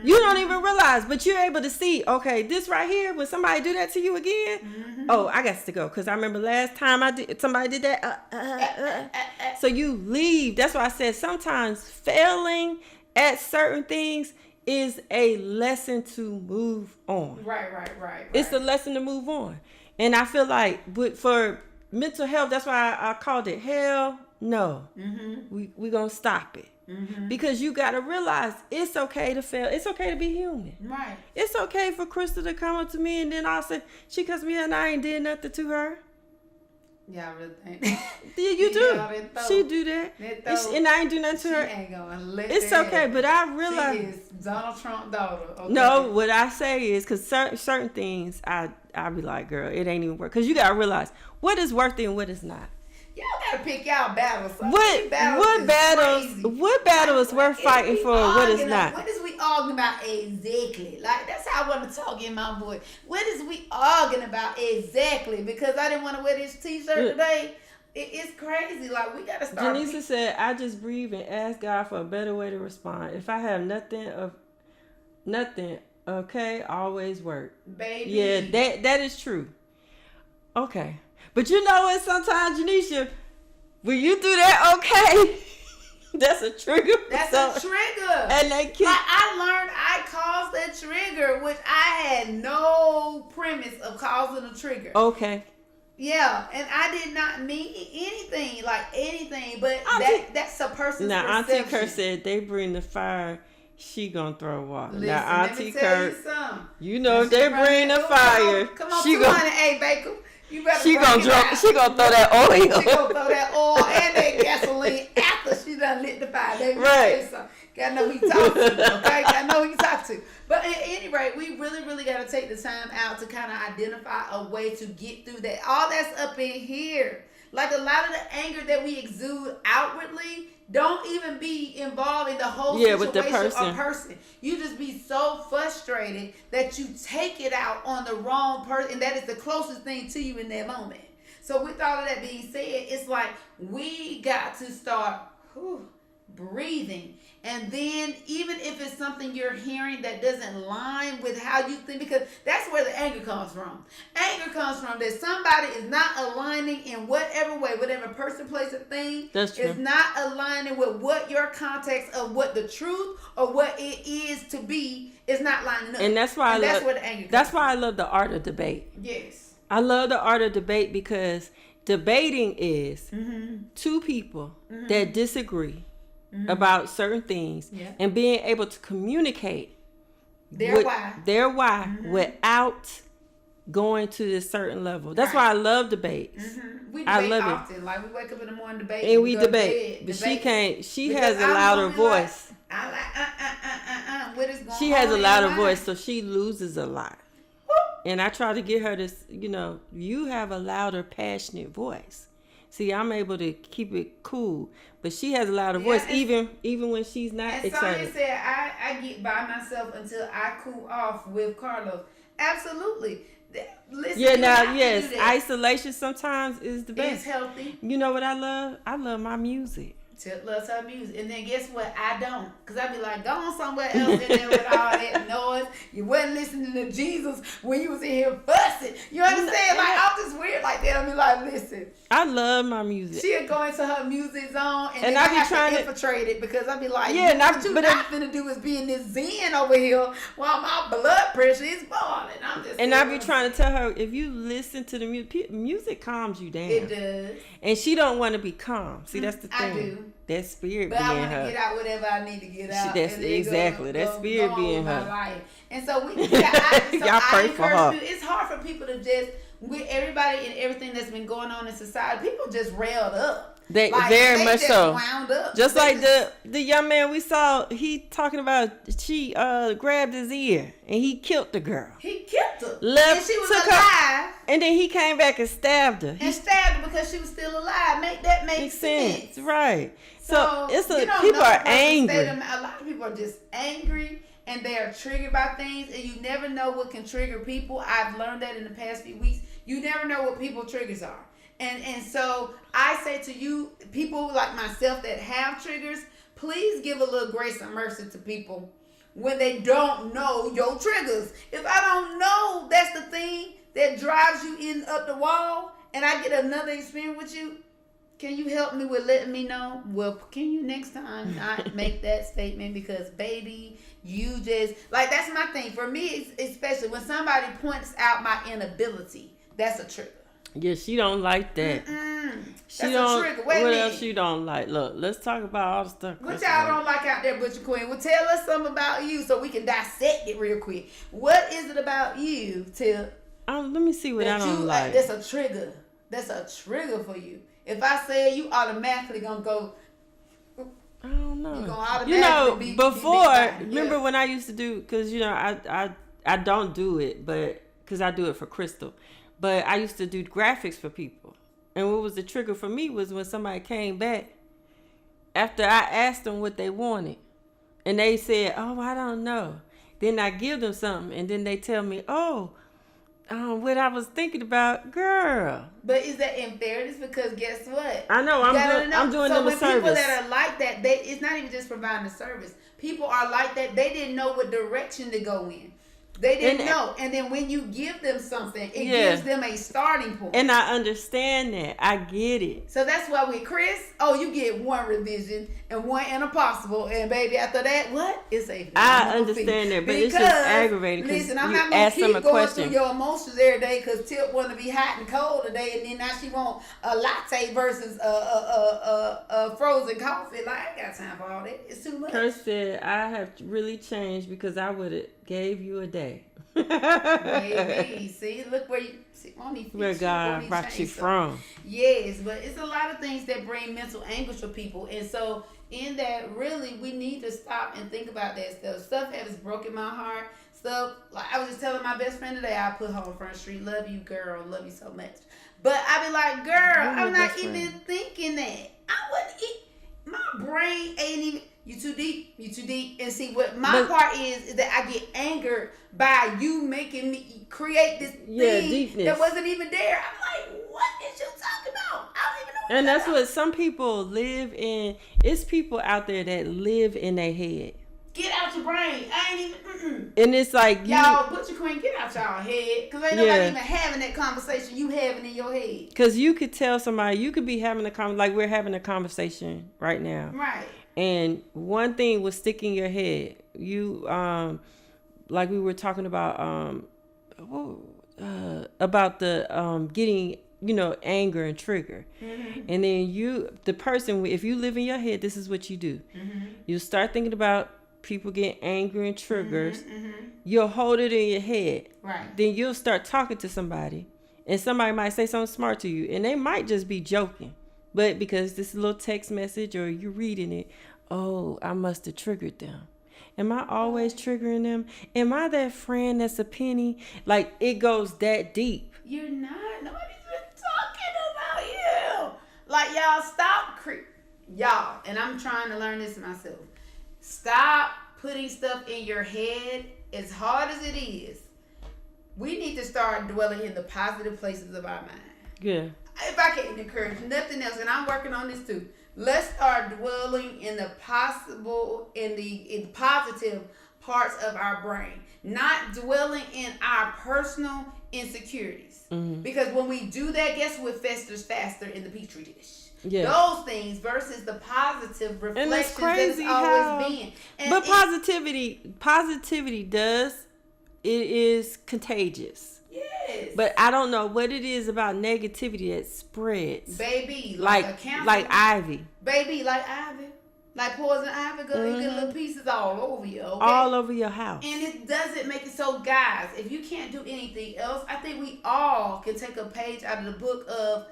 You don't even realize, but you're able to see, okay, this right here, when somebody do that to you again, oh, I got to go. Because I remember last time somebody did that. So you leave. That's why I said sometimes failing at certain things is a lesson to move on. Right. It's a lesson to move on. And I feel like for mental health, that's why I called it hell no. We're going to stop it. Because you got to realize it's okay to fail. It's okay to be human. Right. It's okay for Crystal to come up to me and then I'll say, she cussed me out and I ain't did nothing to her. Y'all really think? Yeah, you do. She do that. And I ain't do nothing to her. She ain't gonna let it's that okay, happen. but I realize. She is Donald Trump's daughter. Okay? No, what I say is, because certain things, I be like, girl, it ain't even worth. Because you got to realize what is worth it and what is not. Y'all gotta pick y'all battles. What battle is worth fighting for? What is not? What is we arguing about exactly? Like, that's how I want to talk in my voice. What is we arguing about exactly? Because I didn't want to wear this t-shirt today. It's crazy. Like, we gotta start. Janisa said, I just breathe and ask God for a better way to respond. If I have nothing, okay, always work. Baby. Yeah, that is true. Okay. But you know what, sometimes, Janisha, Will you do that? Okay. That's a trigger. That's So- a trigger. And they keep. Like I learned I caused a trigger, which I had no premise of causing a trigger. Okay. Yeah, and I did not mean anything, but that's a person's Now, perception. Auntie Kerr said they bring the fire, she gonna throw water. Listen, now, let Auntie me tell you Kerr, something. you know Now, if they she bring the running- fire, come on, she 200, gonna hey, Baker. You better she bring gonna it drop, out. she gonna throw that oil. She gonna throw that oil and that gasoline after she done lit the fire. Baby, Right. Gotta know who you talk to, okay? Gotta know who you talk to. But at any rate, we really, really gotta take the time out to kind of identify a way to get through that. All that's up in here. Like a lot of the anger that we exude outwardly don't even be involved in the whole situation with the or person. You just be so frustrated that you take it out on the wrong person, and that is the closest thing to you in that moment. So with all of that being said, it's like we got to start breathing. And then even if it's something you're hearing that doesn't line with how you think, because that's where the anger comes from. Anger comes from that somebody is not aligning in whatever way, whatever person, place, or thing That's true. is not aligning with what your context of what the truth or what it is to be is not lining up. And that's why that's where the anger comes that's why I love the art of debate. Yes. I love the art of debate because debating is two people that disagree about certain things and being able to communicate Their why without going to this certain level. That's why I love debates. We I debate love often. it. Like we wake up in the morning debate And we go to debate. bed, But debate. she can't, she Because has a I'm louder only like, voice. I like, what is going on? She has a in louder your voice, mind? so she loses a lot. And I try to get her to, you have a louder, passionate voice. See, I'm able to keep it cool, but she has a louder voice, even when she's not And excited. Sonya said, I get by myself until I cool off with Carlos. Absolutely. Listen, Yeah, you now, have to yes, do that. isolation sometimes is the best. It's healthy. You know what I love? I love my music. Tip loves her music. And then guess what? I don't. Because I be like, go on somewhere else in there with all that noise. You wasn't listening to Jesus when you was in here fussing. You understand? Like, I'm just weird like that. I be like, listen. I love my music. She'll go into her music zone and then I I be have trying to to- infiltrate it because I be like, Yeah, what you not finna do is be in this zen over here while my blood pressure is boiling. I'm just And I be trying to tell her, if you listen to the music, music calms you down. It does. And she don't want to be calm. See, that's the thing. I do. That spirit But be I in want to her. get out whatever I need to get out. That's and then exactly. That spirit go be on in with my her. life. And so I Y'all pray for encourage her. people. It's hard for people to just, with everybody and everything that's been going on in society, people just railed up. They Like, very they much just so. wound up. Just They like the young man we saw, he talking about she grabbed his ear and he killed the girl. He killed her. Left, and she was took alive. And then he came back and stabbed her. And stabbed her because she was still alive. That makes Makes sense. sense, right? So it's you don't people know are the person's angry. state of mind. A lot of people are just angry and they are triggered by things, and you never know what can trigger people. I've learned that in the past few weeks. You never know what people triggers are. And so I say to you, people like myself that have triggers, please give a little grace and mercy to people when they don't know your triggers. If I don't know that's the thing that drives you in up the wall, and I get another experience with you, can you help me with letting me know? Well, can you next time not make that statement? Because, baby, you just... Like, that's my thing. For me, especially when somebody points out my inability, that's a trigger. Yeah, she don't like that. She That's don't. a trigger. Wait a What minute. else she don't like? Look, let's talk about all the stuff. What Chris y'all like. don't like out there, Butcher Queen? Well, tell us something about you so we can dissect it real quick. What is it about you, Tip? Let me see what I don't like. That's a trigger. That's a trigger for you. If I say it, you automatically gonna go... I don't know. You gonna automatically be before, big time. remember Yeah. when I used to do, because I don't do it, but because I do it for Crystal, but I used to do graphics for people, and what was the trigger for me was when somebody came back after I asked them what they wanted, and they said, "Oh, I don't know." Then I give them something, and then they tell me, "Oh, what I was thinking about, girl." But is that in fairness? Because guess what? I know, I'm doing so them a when people service. that are like that, it's not even just providing a service. People are like that. They didn't know what direction to go in. They didn't know. And then when you give them something, it gives them a starting point. And I understand that. I get it. So that's why with Chris, you get one revision and one impossible. And baby, after that, what? It's a I understand that, but it's just aggravating. Listen, I'm not going to keep going through your emotions every day because Tip want to be hot and cold today. And then now she want a latte versus a frozen coffee. Like, I ain't got time for all that. It's too much. Chris said, I have really changed because I would have gave you a day. Baby, see, look where you see where God brought you from. Yes, but it's a lot of things that bring mental anguish for people, and so in that, really, we need to stop and think about that stuff. Stuff that has broken my heart. Stuff like I was just telling my best friend today, I put her on Front Street. Love you, girl. Love you so much. But I be like, girl, I'm not even thinking that. I wouldn't eat. My brain ain't even. You too deep. And see what my part is that I get angered by you making me create this thing deepness that wasn't even there. I'm like, what is you talking about? I don't even know. And that's what some people live in. It's people out there that live in their head. Get out your brain. I ain't even. And it's like y'all, Butcher Queen, get out y'all head, because ain't nobody even having that conversation you having in your head. Because you could tell somebody, you could be having like we're having a conversation right now. Right. And one thing was stick in your head. You, like we were talking about the getting, anger and trigger. Mm-hmm. And then the person, if you live in your head, this is what you do. Mm-hmm. You start thinking about people getting angry and triggers. Mm-hmm, mm-hmm. You'll hold it in your head. Right. Then you'll start talking to somebody, and somebody might say something smart to you, and they might just be joking. But because this little text message or you reading it, I must have triggered them. Am I always triggering them? Am I that friend that's a penny? Like, it goes that deep. You're not. Nobody's been talking about you. Like, y'all, stop. Y'all, and I'm trying to learn this myself. Stop putting stuff in your head as hard as it is. We need to start dwelling in the positive places of our mind. Yeah. If I can't encourage nothing else, and I'm working on this too, let's start dwelling in the in positive parts of our brain, not dwelling in our personal insecurities. Mm-hmm. Because when we do that, guess what festers faster in the petri dish? Yeah. Those things versus the positive reflections that it's always been. But positivity does, it is contagious. Yes. But I don't know what it is about negativity that spreads. Baby, like ivy. Baby, like ivy. Like poison ivy, girl, you get little pieces all over you, okay? All over your house. And it doesn't make it so, guys, if you can't do anything else, I think we all can take a page out of the book of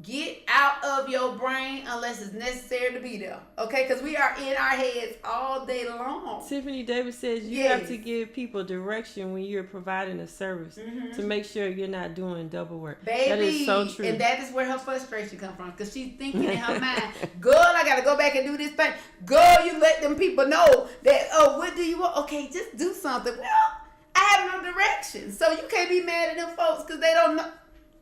get out of your brain unless it's necessary to be there, okay? Because we are in our heads all day long. Tiffany Davis says you have to give people direction when you're providing a service to make sure you're not doing double work. Baby, that is so true. And that is where her frustration comes from, because she's thinking in her mind, girl, I got to go back and do this thing. Girl, you let them people know that, what do you want? Okay, just do something. Well, I have no direction. So you can't be mad at them folks because they don't know.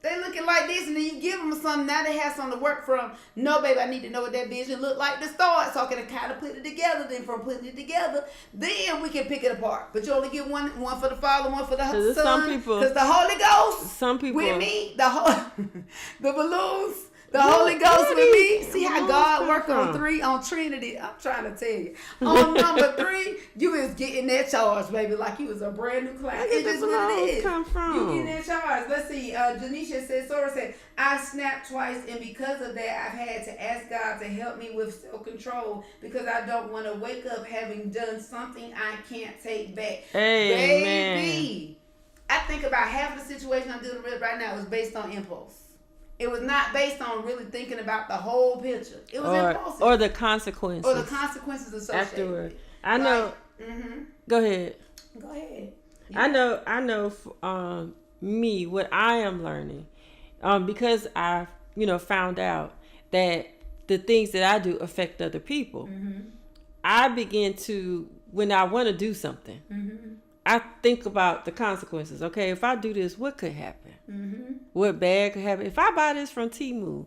They looking like this, and then you give them something. Now they have something to work from. No, baby, I need to know what that vision look like to start, so I can kind of put it together. Then from putting it together, then we can pick it apart. But you only get one for the Father, one for the Son. Some people, because the Holy Ghost, some people with me, the balloons. The Holy Ghost with me. See how God work on 3 on Trinity. I'm trying to tell you. On number 3, you is getting that charge, baby, like you was a brand new client. It's just what it is. Come from? You getting that charge. Let's see. Janisha said, Sora said, I snapped twice, and because of that, I've had to ask God to help me with self-control because I don't want to wake up having done something I can't take back. Amen. Baby, I think about half of the situation I'm dealing with right now is based on impulse. It was not based on really thinking about the whole picture. It was impulsive. Or the consequences. Or the consequences associated. Afterward. I know. Go ahead. Go ahead. Yeah. I know me, what I am learning, because I, found out that the things that I do affect other people. I begin to, when I want to do something, I think about the consequences. Okay, if I do this, what could happen? What bad could happen? If I buy this from Temu,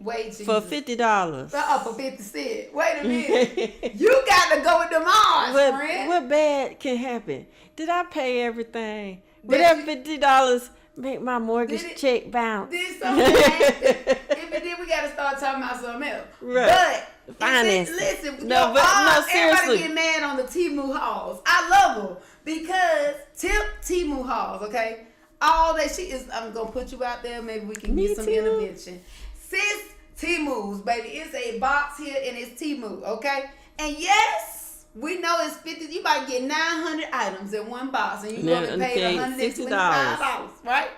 Wait, for Jesus. $50. For 50 cents. Wait a minute. You got to go with them odds, friend. What bad can happen? Did I pay everything? Would Did that $50 make my mortgage Did it- check bounce? Did something happen? If it did, we got to start talking about something else. Right. But Finance. listen, No, but no, seriously. Everybody get mad on the Temu hauls. I love them because tip Temu hauls, okay? All that she is, I'm gonna put you out there. Maybe we can Me get some too. intervention. Sis, Temu's, baby, it's a box here and it's Temu, okay? And yes, we know it's 50. You might get 900 items in one box, and you gonna pay $125, right?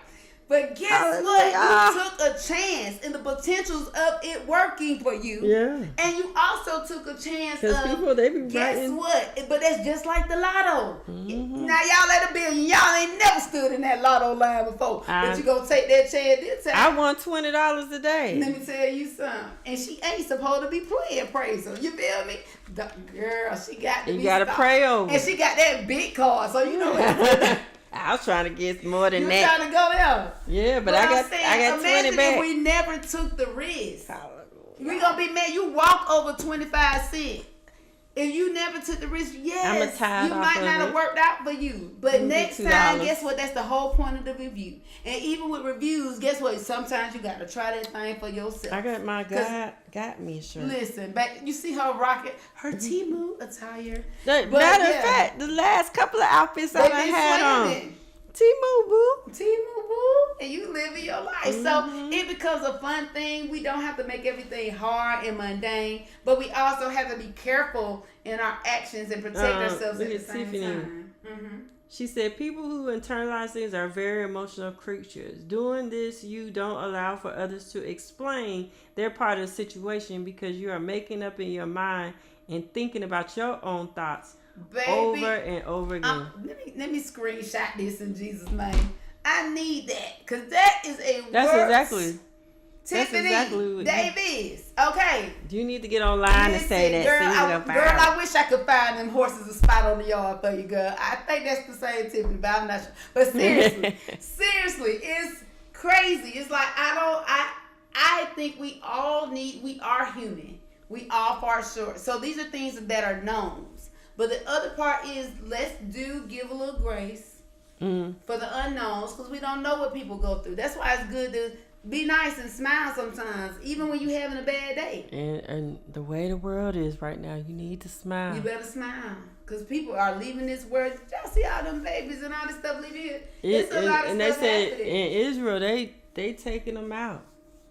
But guess what? You took a chance in the potentials of it working for you. Yeah. And you also took a chance Because of, people, they be guess writing. what? But that's just like the lotto. Mm-hmm. Now, y'all at $1 billion. Y'all ain't never stood in that lotto line before. But you gonna take that chance this time. I won $20 a day. Let me tell you something. And she ain't supposed to be playing appraisal. You feel me? Girl, she got to You be gotta stopped. pray over. And she got that big card. So you know what? I was trying to get more than You that. trying to go there. Yeah, but I'm I got saying, 20 imagine back. if we never took the risk. We gonna be mad. You walk over 25 cents. If you never took the risk, yes, tithe you off might of not it. have worked out for you. But Maybe next $2. time, guess what? That's the whole point of the review. And even with reviews, guess what? Sometimes you gotta try that thing for yourself. I got my got me shirt. Listen, back. You see her rocking her Temu attire. Matter of fact, the last couple of outfits I they done been had on. slamming. Temu boo. Temu boo, and you living your life. So it becomes a fun thing. We don't have to make everything hard and mundane, but we also have to be careful in our actions and protect ourselves at the same time. She said, people who internalize things are very emotional creatures. Doing this, you don't allow for others to explain their part of the situation because you are making up in your mind and thinking about your own thoughts. Baby, over and over again. Let me screenshot this in Jesus' name. I need that because that is a That's work. exactly. Tiffany That's exactly what Davis. Okay. You need to get online and say that. Girl, so you can find girl, I wish I could find them horses a spot on the yard for you, girl. I think that's the same Tiffany, but I'm not sure. But seriously, it's crazy. It's like I think we are human. We all fall short. So these are things that are knowns. But the other part is give a little grace for the unknowns because we don't know what people go through. That's why it's good to be nice and smile sometimes, even when you're having a bad day. And the way the world is right now, you need to smile. You better smile because people are leaving this world. Y'all see all them babies and all this stuff leaving here? It's a lot of and stuff they said happening. in Israel, they taking them out.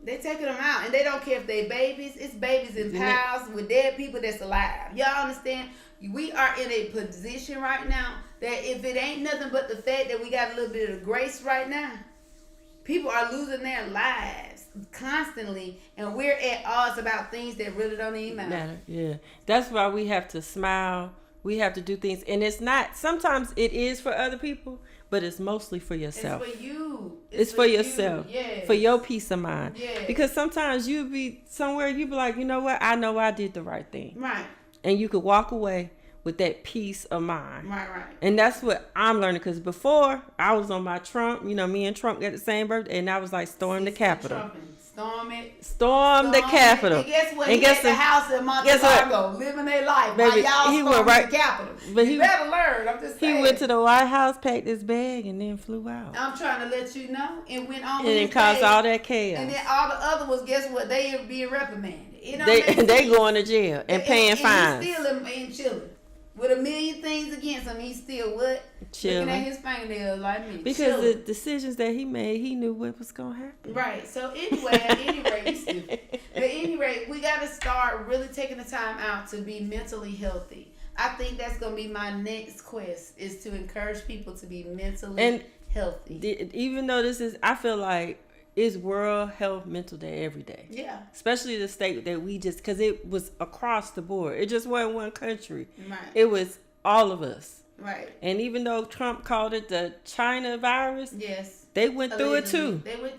They taking them out, and they don't care if they babies. It's babies in piles with dead people that's alive. Y'all understand? We are in a position right now that if it ain't nothing but the fact that we got a little bit of grace right now, people are losing their lives constantly, and we're at odds about things that really don't even matter. Yeah, that's why we have to smile. We have to do things, and it's not. Sometimes it is for other people, but it's mostly for yourself. It's for you. It's for yourself. Yes. For your peace of mind. Yes. Because sometimes you be somewhere, you be like, you know what? I know I did the right thing. Right. And you could walk away with that peace of mind. Right. And that's what I'm learning. Because before, I was on my Trump. You know, me and Trump got the same birthday. And I was like, storm the Capitol. Storm it. Storm the Capitol. And guess what? And He at the house in Monte-Carlo, living their life. Baby, while y'all he storming went right, the Capitol. But you better learn. I'm just saying. He went to the White House, packed his bag, and then flew out. I'm trying to let you know. And went on. And it caused all that chaos. And then all the other was, guess what? They are being reprimanded. You know they going to jail and paying fines. He's still in chilling. With a million things against him, he's still what? Chilling. Looking at his fingernails like me. Because chilling. the decisions that he made, he knew what was going to happen. Right. So anyway, at any rate, we got to start really taking the time out to be mentally healthy. I think that's going to be my next quest, is to encourage people to be mentally healthy. Even though I feel like it's World Health Mental Day every day. Yeah. Especially the state that because it was across the board. It just wasn't one country. Right. It was all of us. Right. And even though Trump called it the China virus. Yes. They went through it too. They went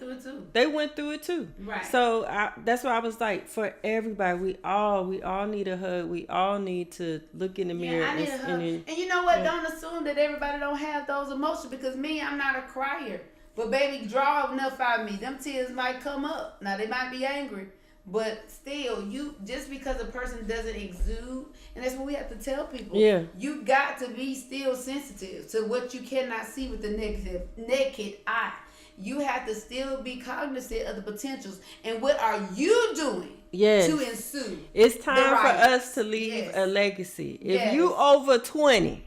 through it too. Right. So that's why I was like, for everybody, we all need a hug. We all need to look in the mirror. I need a hug. And you know what? Don't assume that everybody don't have those emotions, because I'm not a crier. But baby, draw enough out of me. Them tears might come up. Now they might be angry, But still, you just because a person doesn't exude, and that's what we have to tell people. Yeah. You got to be still sensitive to what you cannot see with the naked eye. You have to still be cognizant of the potentials and what are you doing to ensue. It's time for us to leave a legacy. If you over 20,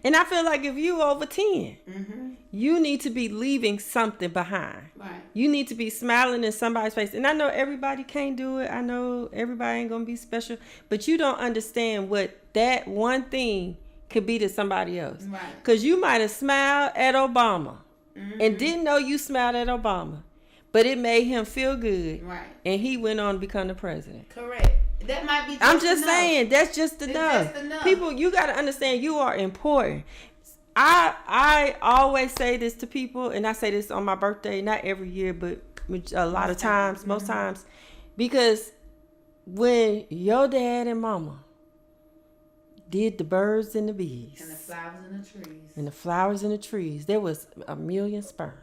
and I feel like if you over 10, you need to be leaving something behind. Right. You need to be smiling in somebody's face. And I know everybody can't do it. I know everybody ain't gonna be special, but you don't understand what that one thing could be to somebody else. Right. Because you might have smiled at Obama and didn't know you smiled at Obama, but it made him feel good. Right. And he went on to become the president. Correct. That might be. I'm just saying that's just enough. People, you got to understand you are important. I always say this to people, and I say this on my birthday, not every year, but a lot of times, most times, because when your dad and mama did the birds and the bees and the flowers and the trees and the flowers and the trees, there was a million sperm.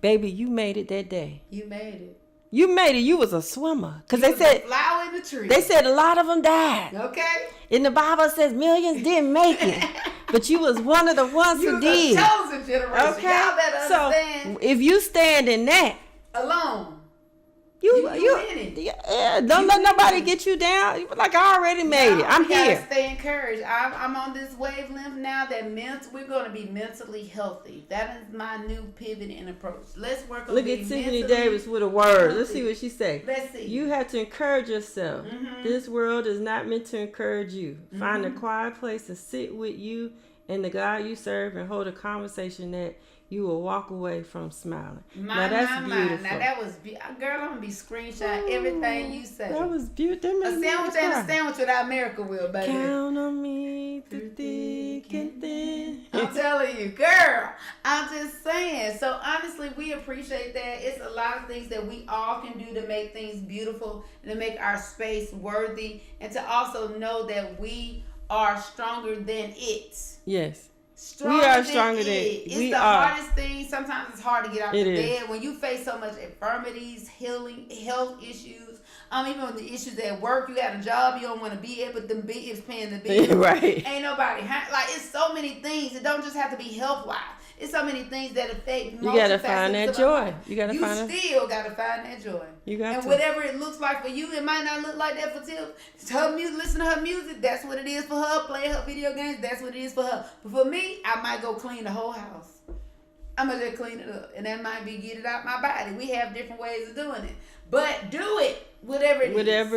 Baby, you made it that day. You made it. You made it. You was a swimmer. Because they said, flower in the tree. They said a lot of them died. Okay. And the Bible says millions didn't make it. But you was one of the ones who did. You was a chosen generation. Okay. Y'all better understand. So if you stand in that. Alone. You in it. Yeah, don't let nobody get you down. You be like, I already made it. I'm here. Gotta stay encouraged. I'm on this wavelength now that we're going to be mentally healthy. That is my new pivot and approach. Let's work on Look being at Tiffany mentally Davis with a word. healthy. Let's see what she say. Let's see. You have to encourage yourself. This world is not meant to encourage you. Find a quiet place to sit with you and the God you serve and hold a conversation that you will walk away from smiling. Now that's beautiful. Now that was girl, I'm gonna be screenshot everything you say. That was beautiful. A sandwich ain't a sandwich without Miracle Whip, baby. Count on me through thick and thin. I'm telling you, girl. I'm just saying. So honestly, we appreciate that. It's a lot of things that we all can do to make things beautiful and to make our space worthy, and to also know that we are stronger than it. Yes. We are stronger than it. It's the hardest thing. Sometimes it's hard to get out of bed when you face so much infirmities, health issues. Even with the issues at work, you got a job you don't want to be at, but them is paying the bill. Right. Ain't nobody like it's so many things. It don't just have to be health wise. It's so many things that affect. You gotta find that joy. You still gotta find that joy. You got and to. whatever it looks like for you, it might not look like that for Tiff. Her music, listen to her music. That's what it is for her. Play her video games. That's what it is for her. But for me, I might go clean the whole house. I'm gonna just clean it up, and that might be get it out my body. We have different ways of doing it, but do it. Whatever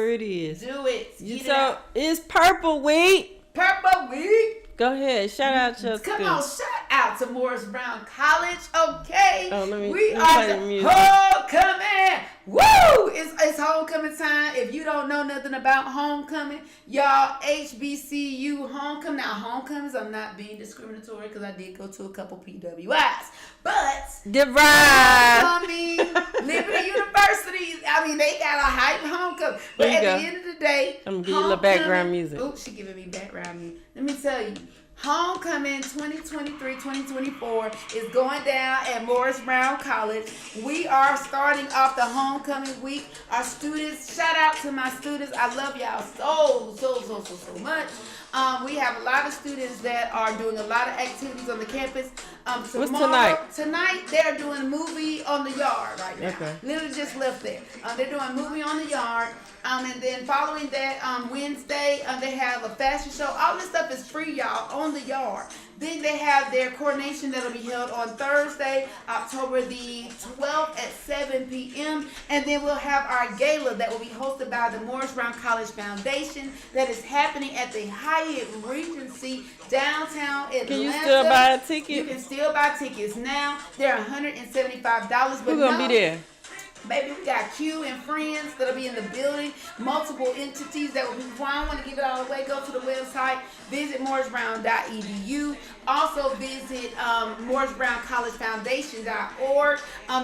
it is. Do it. So it's Purple Week. Purple Week. Go ahead. Shout out your Come on, shout out to Morris Brown College. Okay. We are the homecoming. Woo! It's homecoming time. If you don't know nothing about homecoming, y'all, HBCU homecoming. Now, homecomings, I'm not being discriminatory because I did go to a couple PWIs. But homecoming, Liberty University, they got a hype homecoming. But at the end of the day, I'm going to give you a little background music. Oh, she giving me background music. Let me tell you. Homecoming 2023-2024 is going down at Morris Brown College. We are starting off the homecoming week. Our students, shout out to my students. I love y'all so much. We have a lot of students that are doing a lot of activities on the campus. What's tonight? Tonight, they're doing a movie on the yard right now. Okay. Literally just left there. They're doing a movie on the yard. And then following that, Wednesday, they have a fashion show. All this stuff is free, y'all, on the yard. Then they have their coronation that'll be held on Thursday, October the 12th at 7 p.m. And then we'll have our gala that will be hosted by the Morris Brown College Foundation that is happening at the Hyatt Regency downtown Atlanta. Can you still buy a ticket? You can still buy tickets now. They're $175. Who's going to be there? Baby, we got Q and friends that'll be in the building. Multiple entities that will be. Well, I don't want to give it all away. Go to the website. Visit morrisbrown.edu. Also visit morrisbrowncollegefoundation.org.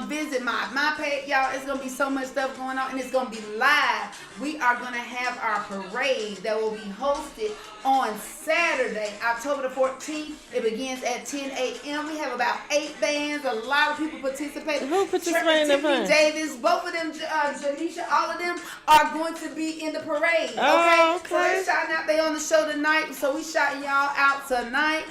Visit my page. Y'all, it's going to be so much stuff going on, and it's going to be live. We are going to have our parade that will be hosted on Saturday, October the 14th. It begins at 10 a.m. We have about 8 bands. A lot of people participating. Who participating in the Tiffany Davis ladies, both of them, Janisha, all of them are going to be in the parade. Okay. Oh, So they're shouting out. They on the show tonight. So we shouting y'all out tonight.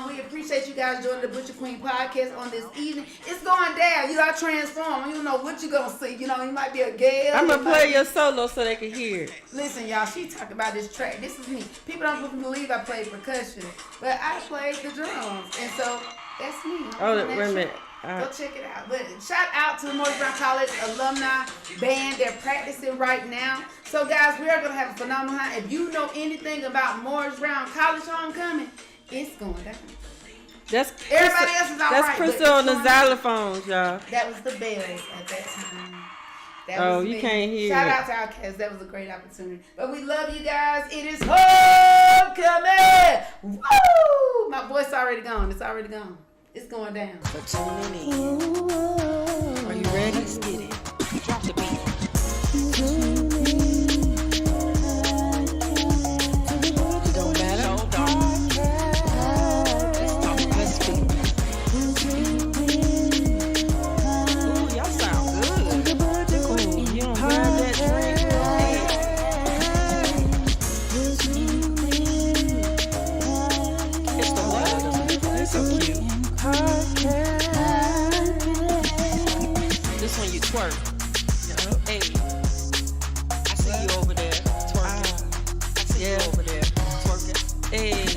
We appreciate you guys joining the Butcher Queen podcast on this evening. It's going down. You know, I transform. You don't know what you're gonna see. You know, you might be a gay. I'm gonna play your solo so they can hear it. Listen, y'all, she talking about this track. This is me. People don't believe I play percussion, but I played the drums, and so that's me. Wait a minute. Go check it out. But shout out to the Morris Brown College alumni band. They're practicing right now. So guys, we are gonna have a phenomenal time. If you know anything about Morris Brown College homecoming, it's going down. Everybody else is all right. That's Crystal on the xylophones, y'all. That was the bells at that time. That Oh, was you me. can't hear Shout it. out to our cast. That was a great opportunity. But we love you guys. It is homecoming. Woo! My voice already gone. It's already gone. It's going down. For tuning in. Are you ready? Let's get it. Drop the beat. It don't matter. Hold on. Let's talk. Let's speak. Ooh, y'all sound good. Ooh, you don't grab that drink. It's the what? They're so cute. This one you twerk. Hey, I see you over there twerking. I see you over there twerking. Hey.